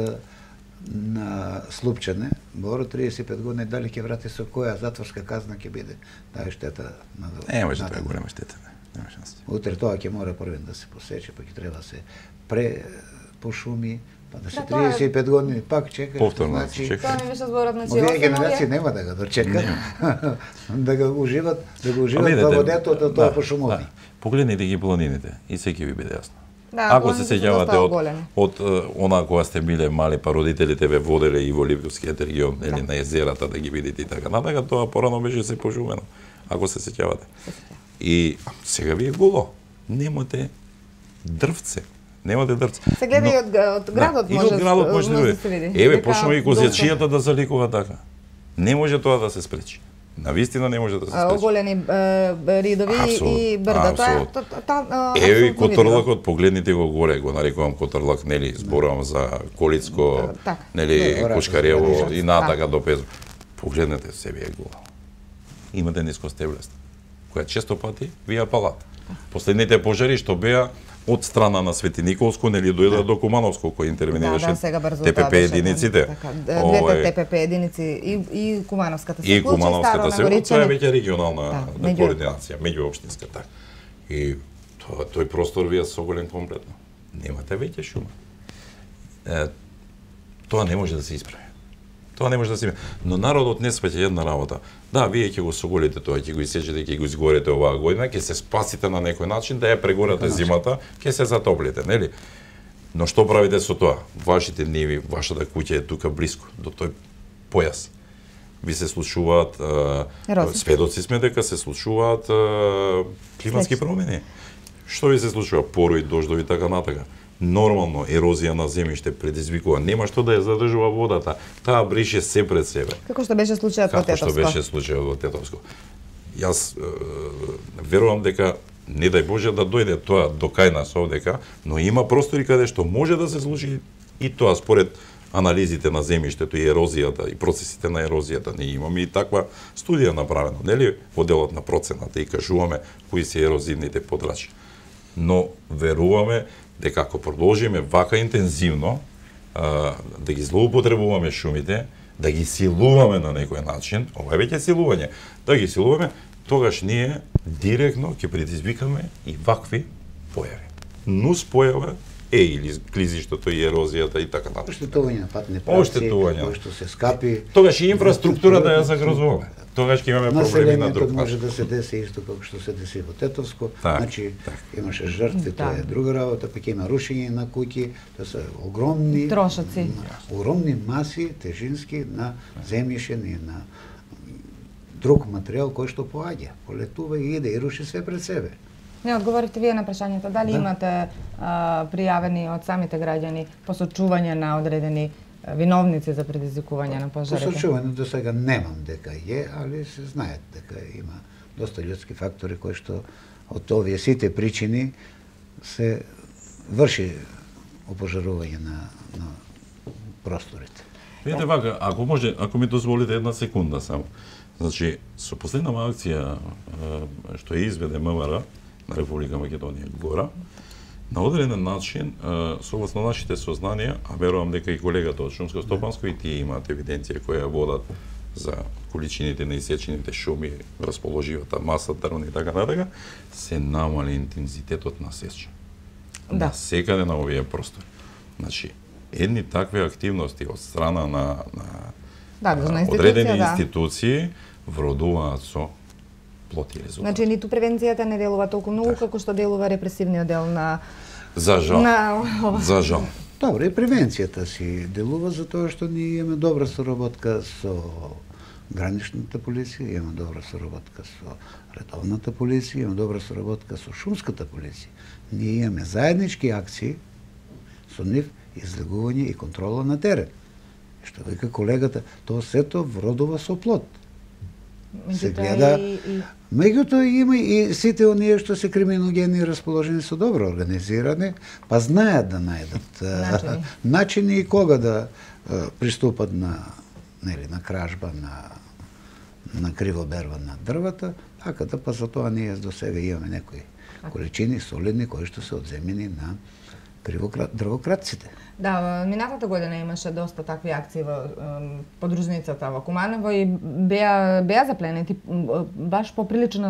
на Слупчане, Боро 35 години, дали ќе врати со која затворска казна ќе биде, таа е штета на не може тоа е голема штета. Утре тоа ќе мора првен да се посече, па ќе треба да се пошуми, па да се 35 години пак чека. Повторно чека. Тоа не беше зборот на овие генерации нема да го дочекат, да го уживат во водето од тоа пошумување. Погледнете ги планините и се ќе ви биде јасно. Ако се сеќавате од она кога сте биле мали, па родителите ве воделе и во Ливковскиот регион, или на езерата да ги видите и така натака, тоа порано беше се пошумено, ако се сеќавате. И сега ви е голо. Немате дрвце. Се гледа и од градот може да се види. Еве, почнува и козјачијата да заликува така. Не може тоа да се спречи. Навистина не може да се спречи. Оголени ридови и брда. Еве и Котрлакот, погледнете го горе, го нарекувам Котрлак, нели, зборувам за Колицко, нели, Кушкарево и натака до Пезо. Погледнете, се ви е голо. Имате нискостеблест, која често пати ви ја палат. Последните пожари што беа од страна на Свети Николско, нели дојдоа до Кумановско, кој интервенираше ТПП единиците. Двете ТПП единици и Кумановската се случај, Старо Нагоричане. Тоа е веќе регионална координација, меѓуопштинска, така. И тој простор ви е соголен комплетно. Немате веќе шума. Тоа не може да се исправи. Тоа не може да се. Но народот не сваќа една работа. Да, вие ќе го соголите тоа, ќе го исечете, ќе го изгорите оваа година, ќе се спасите на некој начин да ја прегорате зимата, ќе се затоплите, нели? Но што правите со тоа? Вашите ниви, вашата куќа е тука блиску до тој појас. Ви се случуваат сведоци сме дека се случуваат климатски промени. Што ви се случува? Порои, дождови, така натака. Нормално ерозија на земјиште предизвикува. Нема што да ја задржува водата. Таа брише се пред себе. Како што беше случајот во Тетовско? Како што беше случајот во Тетовско. Јас верувам дека не дај Боже да дојде тоа до кај нас овдека, но има простори каде што може да се случи и тоа според анализите на земјиштето и ерозијата и процесите на ерозијата. Ние имаме и таква студија направена, нели, во делот на процената и кажуваме кои се ерозивните подрачи. Но веруваме дека ако продолжиме вака интензивно да ги злоупотребуваме шумите, да ги силуваме на некој начин, ова е веќе силување, да ги силуваме, тогаш ние директно ќе предизвикаме и вакви појави. Нус појава е или клизиштото и ерозијата и така натаму. Оштетување на патни правци, кој што се скапи. Тогаш и инфраструктура да ја загрозуваме. Тогаш ќе имаме проблеми на друг начин. Може да се деси исто како што се деси во Тетовско, значи имаше жртви, тоа е друга работа, пак има рушење на куќи, тоа се огромни трошоци. Огромни маси тежински на земјище и на друг материјал кој што поаѓа, полетува и иде и руши све пред себе. Не одговорите вие на прашањето, дали имате пријавени од самите граѓани посочување на одредени виновници за предизвикување на пожарите? Посочување до сега немам дека е, али се знаат дека има доста људски фактори кои што од овие сите причини се врши опожарување на просторите. Видете вака, ако ми дозволите една секунда само. Значи, со последнава акција што ја изведе МВР на Република Македонија Гора, на одреден начин, согласно нашите сознанија, а верувам дека и колегата од Шумско-Стопанско и тие имаат евиденција која водат за количините на исечените шуми, расположивата маса дрвна и така натака, се намали интензитетот на сеч. Да. Секаде на овие простори. Значи, едни такви активности од страна на одредени институции вродуваат со плоти резултати. Значи, ниту превенцијата не делува толку многу како што делува репресивниот дел на... За жал. За жал. Добро, и превенцијата си делува за тоа што ние имаме добра соработка со граничната полиција, имаме добра соработка со редовната полиција, имаме добра соработка со шумската полиција. Ние имаме заеднички акции со нив, излегување и контрола на терен. Што вика колегата, тоа сето вродува со плод. Се гледа, меѓутоа има и сите оние што се криминогени расположени со добро организирани, па знаат да најдат начини и кога да приступат на кражба, на криво берба на дрвата, така да па за тоа ние до сега имаме некои количини солидни кои што се одземени на дрвократците. Да, минатата година имаше доста такви акции во подружницата во Куманово и беа запленети баш поприлична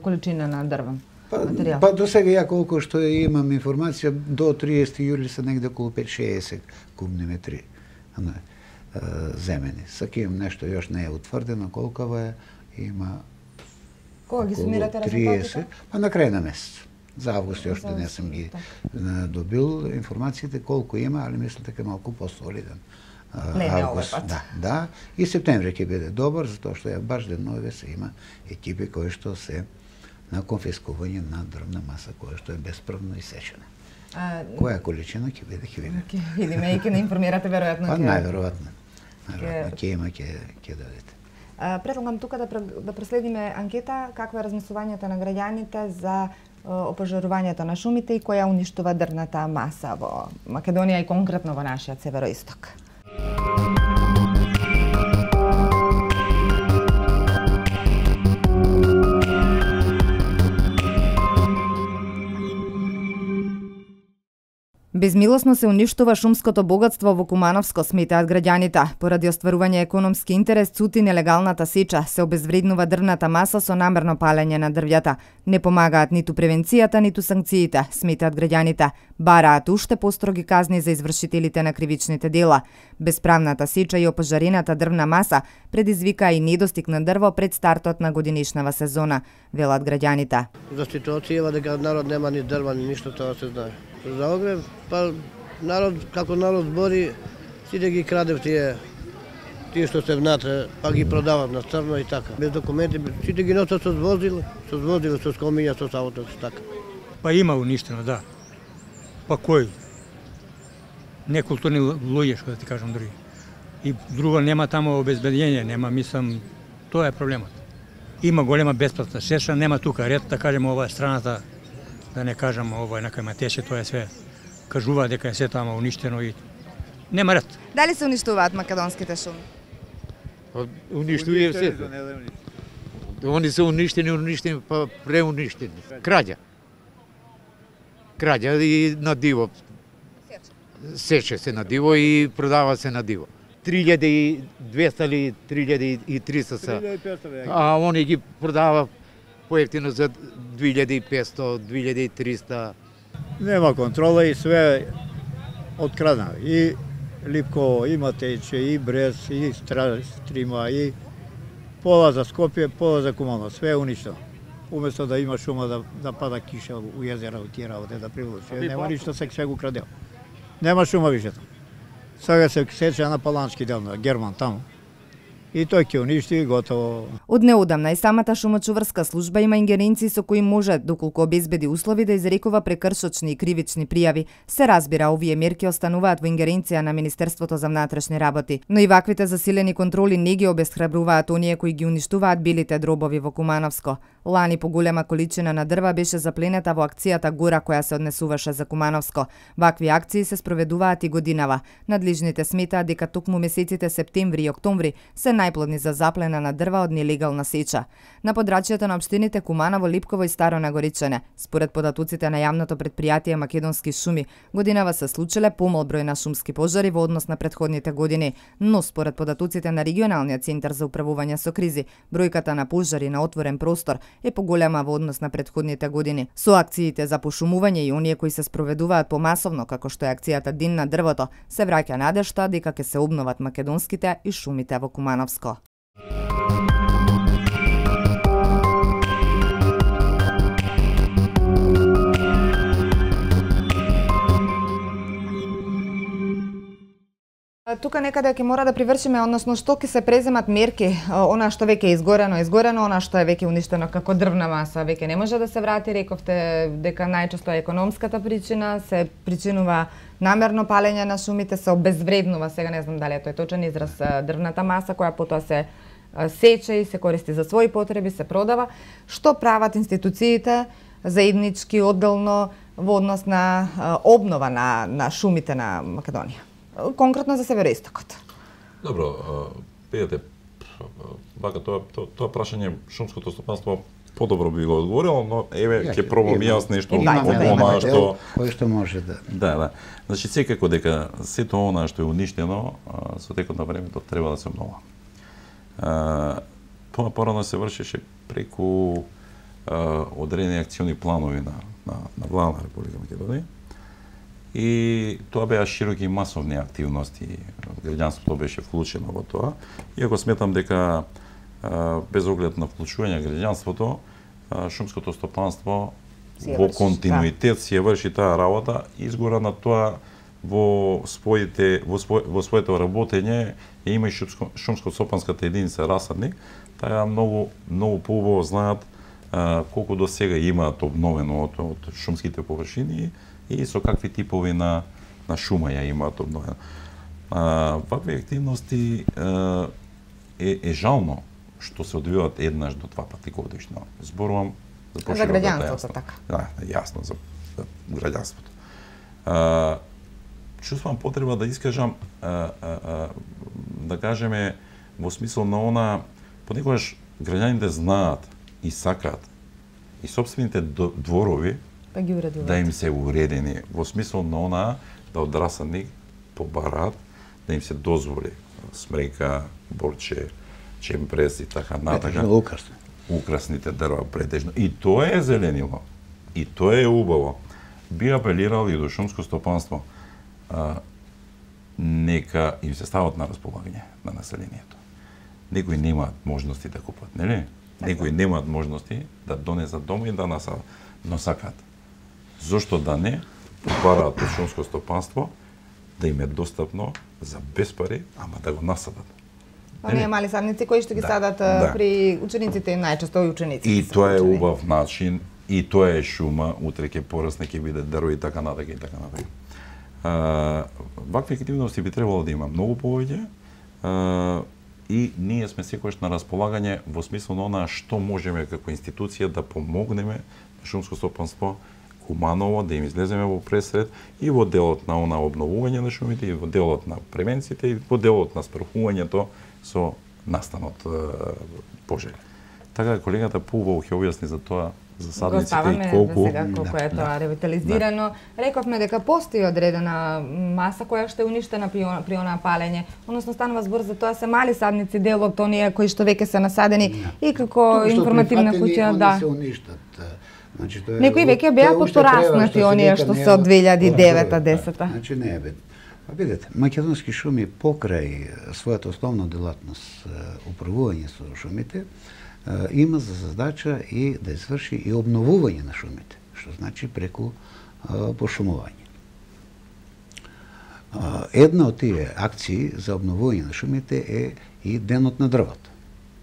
количина на дрвен материјал. Па до сега ја колку што имам информација, до 30 јули се негде околу 5-60 кубни метри земени. Саким нешто још не е утврдено, колкава е, има кога ги сумирате резултатите? Па на крај на месец. За август јоште не сум ги добил информациите колку има, али мислам дека малку посолиден август. Да. И септември ќе биде добар, затоа што ја баш денове се има екипи кои што се на конфискување на дрвна маса која што е бесправно исечена. Која количина ќе биде, ќе видиме. Ќе видиме и ќе не информирате веројатно. Па најверојатно. Ќе има, ќе дадете. Предлагам тука да проследиме анкета каква е размислувањето на граѓаните за опожарувањето на шумите и која уништува дрвната маса во Македонија и конкретно во нашиот североисток. Безмилосно се уништува шумското богатство во Кумановско, сметаат граѓаните. Поради остварување економски интерес, цути нелегалната сеча, се обезвреднува дрвната маса со намерно палење на дрвјата. Не помагаат ниту превенцијата, ниту санкциите, сметаат граѓаните. Бараат уште построги казни за извршителите на кривичните дела. Bespravната сеча и опожарената дрвна маса предизвика и недостиг на дрво пред стартот на годинишнава сезона, велат граѓаните. За ситуација дека народ нема ни дрва ни ништо, тоа се знае. За огрев, па народ, како народ збори, сите ги крадев тие што се внатре, па ги продават на црно и така. Без документи, сите ги носат со возила, со скомиња, со ауто, така. Па има уништено, да. Па кој? Некултурни луѓе, што да ти кажам други. И друго, нема тамо обезбедење, нема, мислам, тоа е проблемот. Има голема бесплатна сеша, нема тука ред, да кажем, ова е страната, да не кажам ова е некој матеше, тоа е све кажува дека е се тамо уништено и нема ред. Дали се уништуваат македонските шуми? Уништува се. Они се уништени, па преуништени. Краѓа. краѓа и на диво. Сече се на диво и продава се на диво. 3200 или 3300 са. А они ги продава поевтино за 2500, 2300. Нема контрола и све открадна. И Липково, и Матејче, и Брез, и Стрима, и пола за Скопје, пола за Куманово. Све е уништено. Уместо да има шума да пада киша у езера, у тие работи, да привлече. Нема ништо, се го крадел. Нема шума више таму. Сега се сече на Палански дел на Герман таму. И тој ќе уништи и готово. Од неодамна и самата шумочуварска служба има ингеренции со кои може, доколку обезбеди услови, да изрекува прекршочни и кривични пријави. Се разбира, овие мерки остануваат во ингеренција на Министерството за внатрешни работи, но и ваквите засилени контроли не ги обесхрабруваат оние кои ги уништуваат билите дробови во Кумановско. Лани поголема количина на дрва беше запленета во акцијата Гора која се однесуваше за Кумановско. Вакви акции се спроведуваат и годинава. Надлежните сметаат дека токму месеците септември и октомври се најплодни за заплена на дрва од нелегална сеча. На подрачјето на општините Куманово, Липково и Старо Нагоричане, според податоците на јавното претпријатие Македонски шуми, годинава се случиле помал број на шумски пожари во однос на претходните години, но според податоците на регионалниот центар за управување со кризи, бројката на пожари на отворен простор е поголема во однос на претходните години. Со акциите за пошумување и оние кои се спроведуваат помасовно, како што е акцијата Ден на дрвото, се враќа надежта дека ќе се обноват македонските и шумите во Кумановско. Тука некаде ќе мора да привршиме, односно што ќе се преземат мерки, она што веќе е изгорено, она што е веќе уништено како дрвна маса, веќе не може да се врати, рековте дека најчесто е економската причина, се причинува намерно палење на шумите, се обезвреднува, сега не знам дали е тој точен израз, дрвната маса која потоа се сече и се користи за своји потреби, се продава. Што прават институциите заеднички, одделно во однос на обнова на шумите на Македонија? Конкретно за североистокот. Добро, пејате, вака тоа прашање шумското стопанство подобро би го одговорило, но еве ќе пробам јас нешто онаа што може да. Да. Значи секако дека сето она што е уништено со текот на времето треба да се обновува. Тоа порано се вршеше преку одредени акциони планови на влада на Република Македонија. И тоа беа широки и масовни активности, граѓанството беше вклучено во тоа. Иако сметам дека без оглед на вклучување граѓанството, шумското стопанство во континуитет си ја врши таа работа, изгора на тоа во своето работење има и шумско-стопанската единица расадник, таа многу поубаво знаат колку до сега имаат обновено од шумските површини и со какви типови на шума ја имаат обновено. Вакви активности е жално што се одвиваат еднаш до два пати годишно. Зборувам за граѓанството, така. Да, јасно за граѓанството. Чувствувам потреба да искажам, да кажеме, во смисол на она, понекогаш граѓаните знаат и сакаат и собствените дворови да им се уредени, во смисол на она да од расадник побараат, да им се дозволи смрека, борче, чемпрес и така натака. Украсните дрва претежно. И тоа е зеленило. И тоа е убаво. Би апелирал и до шумско стопанство. Нека им се стават на располагање на населението. Некои немаат можности да купат, нели? Некои немаат можности да донесат дома и да насадат, но сакаат. Зошто да не побараат од шумско стопанство да им е достапно за без пари, ама да го насадат. Оние мали садници кои што ги садат при учениците, најчесто и учениците. И тоа е убав начин, и тоа е шума, утре ќе порасне, ќе биде дрво и така натака и така натака. Вакви активности би требало да има многу повеќе и ние сме секогаш на располагање во смисло на она што можеме како институција да помогнеме на шумско стопанство Куманово, да им излеземе во пресред и во делот на она обновување на шумите, и во делот на превенциите, и во делот на спрахувањето со настанот пожари. Така колегата поубаво ќе објасни за тоа засадниците и колку сега колку е тоа ревитализирано. Рековме дека постои одредена маса која што е уништена при онаа палење. Односно станува збор за тоа се мали садници дел од оние кои што веќе се насадени и како информативна куќа, да. Значи, некои веќе беа пораснати оние што се од 2009-10. Значи не е бед. Па видите, Македонски шуми покрај својата основна делатност управување со шумите има за задача и да изврши и обновување на шумите, што значи преку пошумување. Една од тие акции за обновување на шумите е и денот на дрвото.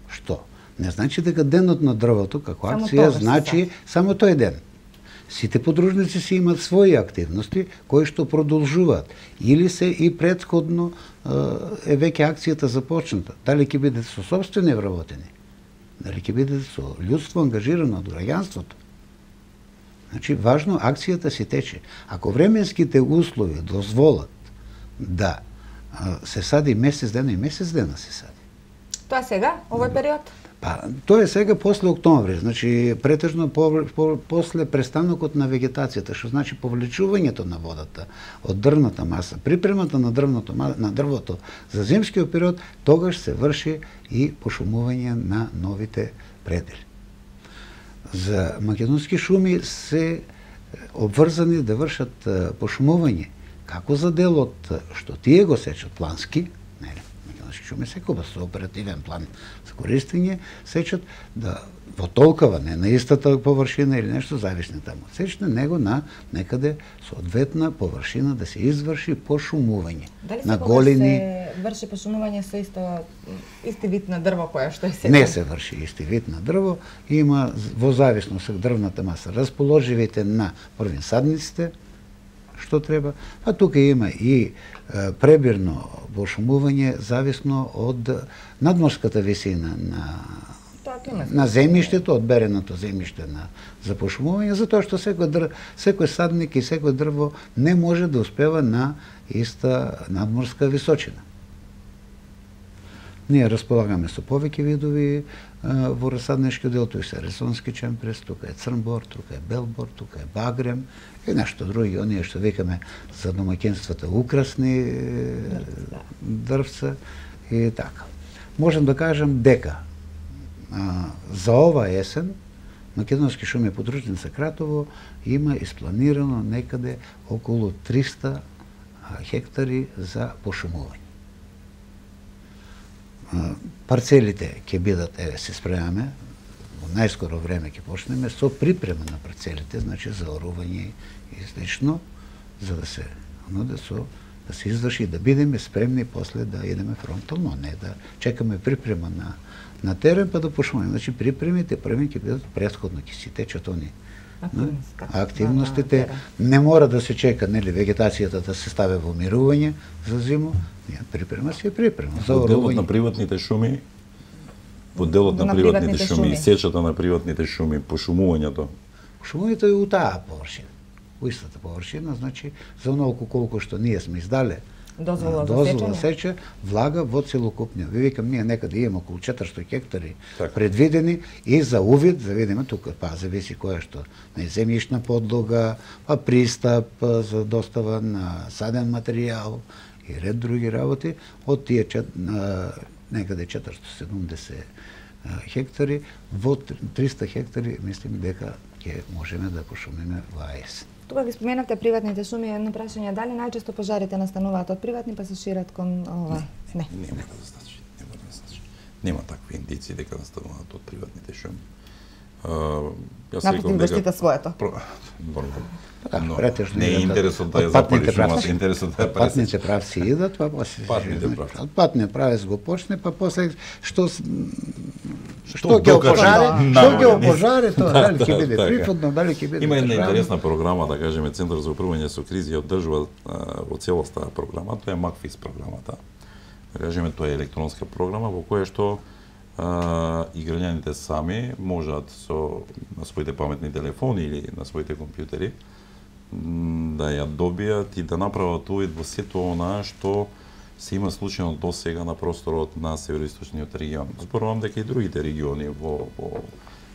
Што? Не значи дека денот на дрвото како акција значи само тој ден. Сите подружници си имат своји активности кои што продолжуваат или се и претходно е веќе акцијата започната. Дали ќе биде со сопствени вработени, дали ќе биде со луѓство ангажирано од граѓанството. Значи важно акцијата си тече. Ако временските услови дозволат да се сади месец дена и месец дена се сади. Тоа сега, овој период? Па, тоа е сега после октомври, значи претежно после престанокот на вегетацијата, што значи повлечувањето на водата од дрвната маса, припремата на дрвото за зимскиот период, тогаш се врши и пошумување на новите предели. За македонски шуми се обврзани да вршат пошумување како за делот што тие го сечат плански, шуми секоја со оперативен план за користење, сечат да во толкова, не на истата површина или нешто зависни таму. Сечат него на некаде соодветна површина да се изврши пошумување. На голини се врши пошумување со исти вид на дрво која што е сечено? Не се врши исти вид на дрво, има во зависност од дрвната маса расположивите на првин садниците што треба, а тука има и пребирно пошумување зависно од надморската висина на земјиштето, одбереното земјиште за пошумување, затоа што секој садник и секој дрво не може да успева на иста надморска височина. Ние располагаме со повеќе видови во расадничкиот дел, тој се ресонски чемпрес, тука е црнбор, тука е белбор, тука е багрем и нешто други, оние што викаме за домаќинствата украсни дрвца и така. Можам да кажам дека за ова есен Македонски шуми подружница Кратово има испланирано некаде околу 300 хектари за пошумување. Парцелите ќе бидат, се спремаме, во најскоро време ќе почнеме со припрема на парцелите, значи за орување и слично, за да се изврши, да бидеме спремни после да идеме фронтално, не да чекаме припрема на терен па да пошумуваме. Значи припремите први ќе бидат претходно, ќе си течат они активностите, не мора да се чека, нели, вегетацијата да се стави во мирување за зиму, припрема си е припрема. Во делот на приватните шуми, и сечата на приватните шуми, пошумувањето? Пошумувањето е у таа површина, у истата површина, значи за онолку колку што ние сме издале дозвола за сеча, влага во целокупниот. Ви викам, ние некаде имаме околу 400 хектари предвидени и за увид, за видиме тука, зависи која што, земјишна подлога, пристап за достава на саден материјал и ред други работи, од тие некаде 470 хектари, во 300 хектари мислим дека ќе можеме да пошумиме во есен. Тука ги споменавте приватните шуми, едно прашање, дали најчесто пожарите настануваат од приватни па се шират кон ова? Не. Нема да значи, нема такви индици дека настануваат од приватните шуми. Напротив, да штита своето. Нормално. Не е интересот да ја запали шумата, интересот да ја пресече. Патните правци идат, па после патниот правец го почне, па после што ќе опожари тоа, дали ќе биде прифудно, дали ќе биде. Има една интересна програма, да кажеме, Центар за управување со кризи одржува во целост таа програма, тоа е МакФИС програмата. Да кажеме, тоа е електронска програма во која што и граѓаните сами можат на своите паметни телефони или на своите компјутери да ја добијат и да направат увид во сето она што се има случајно до сега на просторот на североисточниот регион. Зборувам дека и другите региони во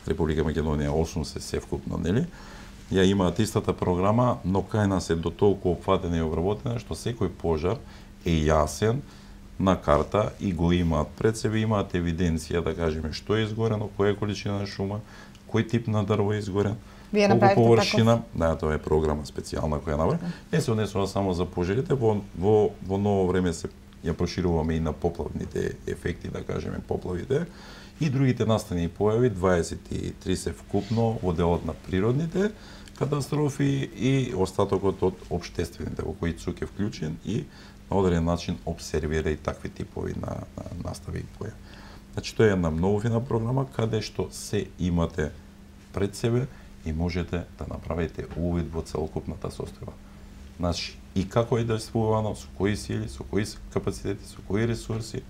Република Македонија 8 се вкупно, нели? Ја имаат истата програма, но кај нас е до толку опфатена и обработена што секој пожар е јасен на карта и го имаат пред себе, имаат евиденција, да кажеме, што е изгорено, која е количина шума, кој тип на дрво е изгорен, Вие колку направивте површина. таков? Да, тоа е програма специјална која направи. Не се однесува само за пожарите, во ново време се ја прошируваме и на поплавните ефекти, да кажеме, поплавите и другите настани појави, 23 се вкупно во делот на природните катастрофи и остатокот од општествените, во кои ЦУК е вклучен и на одреден начин обсервира и такви типови на настави и појави. Значи, тоа е една многу фина програма каде што се имате пред себе и можете да направите увид во целокупната состојба. Значи, и како е действувано, со кои сили, со кои капацитети, со кои ресурси,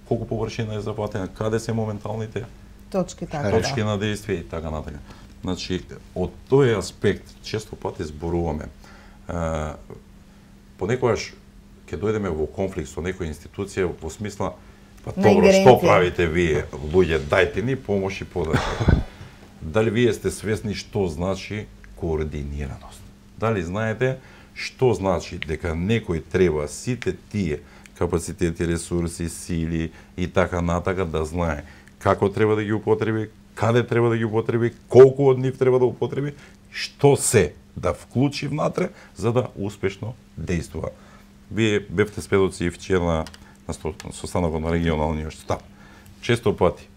колку површина е заплатена, каде се моменталните Точки, така точки на действие и така натака. Значи, од тој аспект, често пати зборуваме, понекогаш ќе дојдеме во конфликт со некоја институција во смисла, па добро, што правите вие, луѓе, дајте ни помош и поддршка. Дали вие сте свесни што значи координираност? Дали знаете што значи дека некој треба сите тие капацитети, ресурси, сили и така натака да знае како треба да ги употреби, каде треба да ги употреби, колку од нив треба да употреби, што се да вклучи внатре за да успешно действува. Вие бевте сведоци и вчера на состанокот на регионалниот штаб. Често пати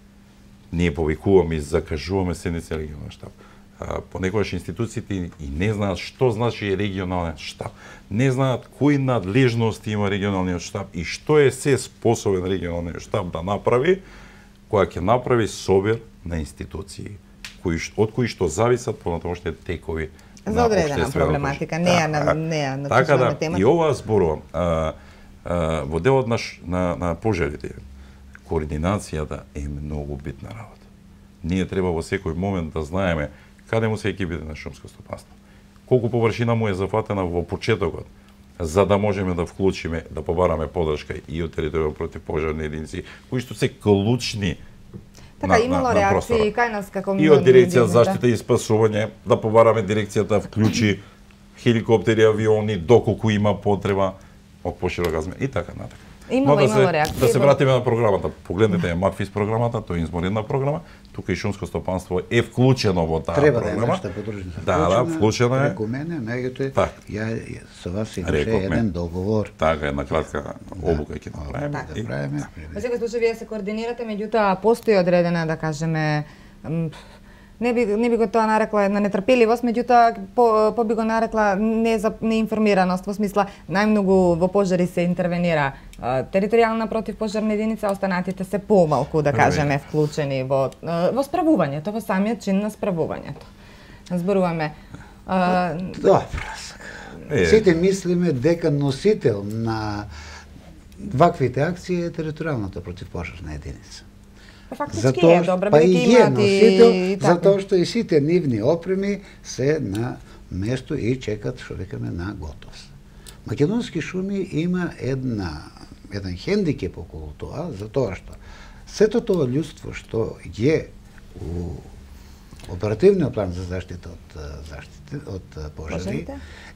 ние повикуваме и закажуваме седници регионален штаб. Понекогаш институциите и не знаат што значи регионален штаб. Не знаат кои надлежности има регионалниот штаб и што е се способен регионалниот штаб да направи, која ќе направи собир на институции, од кои што зависат понатамошните текови за одредена проблематика, не ја на така да, темата. и ова зборувам. Во делот на пожарите, координацијата е многу битна работа. Ние треба во секој момент да знаеме каде му се екипите на шумско стопанство, колку површина му е зафатена во почетокот, за да можеме да вклучиме, да побараме поддршка и од територија противпожарни единици, кои што се клучни Така, имало реакции кај нас како и од дирекција за заштита и спасување, да побараме дирекцијата вклучи хеликоптери, авиони, доколку има потреба од поширок размер и така натака. Имало реакции. Да се вратиме на програмата. Погледнете ја Макфис програмата, тоа е изморена програма. Тука и шумско стопанство е вклучено во таа програма. Треба да е нашата поддружница. Да, вклучена е. Преку мене, меѓутоа, ја со вас имаше еден договор. Така, една кратка обука ќе направиме. Да правиме. Во секој случај вие се координирате, меѓутоа постои одредена, да кажеме, не би го тоа нарекла една нетрпеливост, меѓутоа по би го нарекла неинформираност, во смисла најмногу во пожари се интервенира територијална противпожарна единица, останатите се помалку, да кажеме, вклучени во справувањето, во самиот чин на справувањето. Зборуваме. Добро. Сите мислиме дека носител на ваквите акции е територијалната противпожарна единица. Фактички е добра, па и е носител, и затоа што и сите нивни опреми се на место и чекат, што викаме, на готовност. Македонски шуми има еден хендикеп околу тоа, затоа што сето тоа људство што е у оперативниот план за заштита од пожари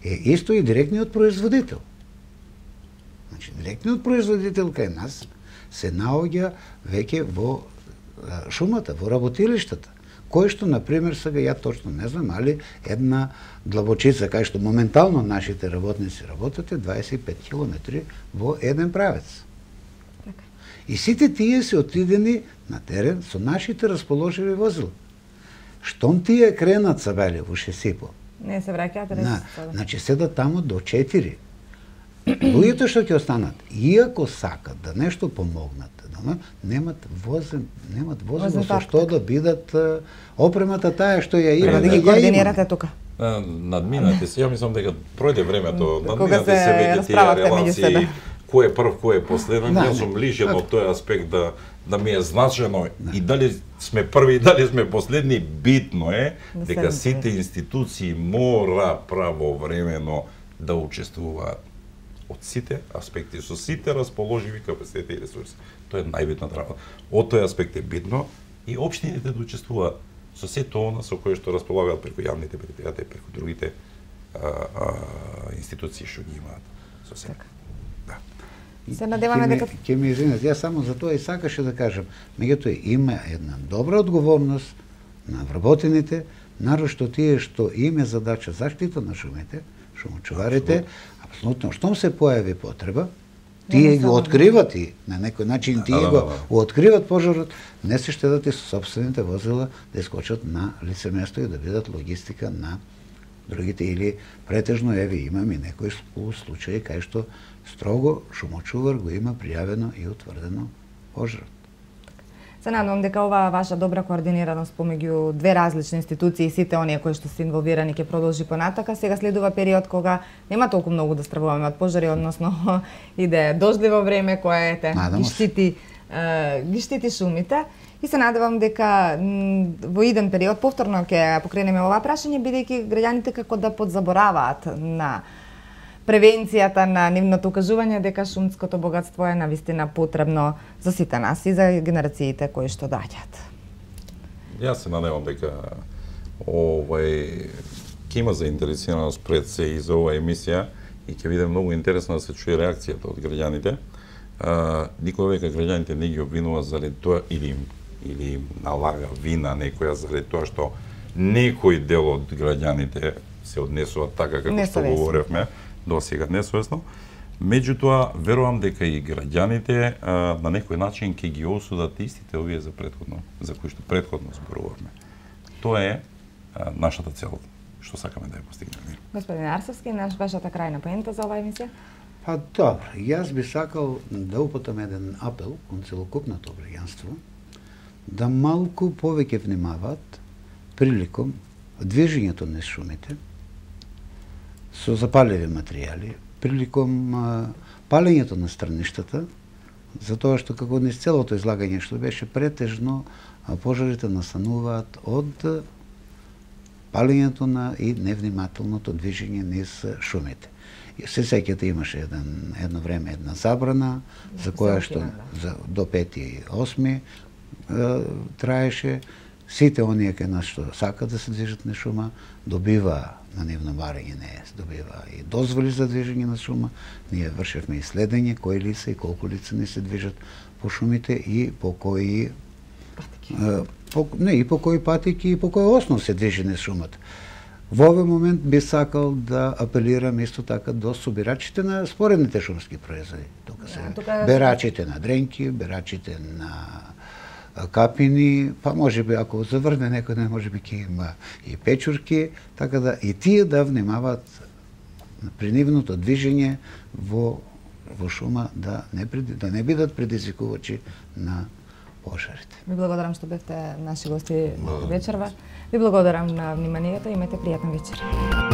е исто и директниот производител. Значи, директниот производител кај нас се наоѓа веќе во шумата, во работилиштата, кој што, например, сега ја точно не знам, али една длабочица, кај што моментално нашите работници работат е 25 километри во еден правец. И сите тие се отидени на терен со нашите расположиви возила. Штом тие кренат са бели во Шесипо, не се враќаат, значи седат таму до 4. Луѓето што ќе останат, иако сакат да нешто помогнат, немат возен со што да бидат опремата таа што ја има. Да ги координирате тука. Надминате се, ја мислам дека пројде времето, надминате се веќе тие релации, кој е прв, кој е последен. Јас сум лишен од тој аспект да ми е значено и дали сме први, дали сме последни, битно е дека сите институции мора правовремено да учествуваат од сите аспекти, со сите расположиви капацитети и ресурси. Тоа е најбитната работа. Од тој аспект е битно и општините да учествуваат. со сето она со кое што располагаат преку јавните предпријатија, преку другите институции што ги имаат со себе. Да. Се надеваме дека ќе ми извинете, јас само за тоа и сакаше да кажам, меѓутоа има една добра одговорност на вработените, нарошто тие што им е задача заштита на шумите, шумочуварите, апсолутно штом се појави потреба, тие го откриват и на некој начин тие го откриват пожарот, не се штедат и со собствените возила да искочат на лице место и да бидат логистика на другите или претежно еве имам и некои случаи кај што строго шумочувар го има пријавено и утврдено пожарот. Се надевам дека оваа ваша добра координираност помеѓу две различни институции и сите оние кои што се инволвирани ќе продолжи понатака. Сега следува период кога нема толку многу да стравуваме од пожари, односно иде дождливо време кое ги штити шумите. И се надевам дека во иден период повторно ќе покренеме ова прашање, бидејќи граѓаните како да подзабораваат на превенцијата, на нивното укажување дека шумското богатство е навистина потребно за сите нас и за генерациите кои што доаѓаат. Јас се надевам дека ќе има заинтересираност пред се и за оваа емисија и ќе биде многу интересно да се чуе реакцијата од граѓаните. Никој века граѓаните не ги обвинува заради тоа или им налага вина некоја заради тоа што некој дел од граѓаните се однесуваат така како што говоревме до сега несвесно. Меѓутоа, верувам дека и граѓаните на некој начин ќе ги осудат истите овие за кои што претходно зборувавме. Тоа е нашата цел, што сакаме да ја постигнеме. Господин Арсовски, вашата крајна поента за оваа емисија? Па добро, јас би сакал да упатам еден апел кон целокупното граѓанство да малку повеќе внимаваат приликом движењето на шумите со запаливи материјали, приликом палењето на страништата, затоа што како низ целото излагање што беше претежно, пожарите настануваат од палењето на и невнимателното движење низ шумите. Се сеќате имаше едно време една забрана за која што до 5-8 траеше. Сите оние кај нас што сакат да се движат на шума добива на нивно барање добива и дозволи за движење на шума. Ние вршевме исследување кои лица и колку лица не се движат по шумите и по кои по кои патики и по кој основ се движи низ шумата. Во овој момент би сакал да апелирам исто така до собирачите на споредните шумски производи. Тука се берачите на дренки, берачите на капини, па можеби ако заврне некој ден можеби ќе има и печурки, така да и тие да внимаваат при нивното движење во шума да не бидат предизвикувачи на пожарите. Ви благодарам што бевте наши гости вечерва. Ви благодарам на вниманието и имајте пријатна вечер.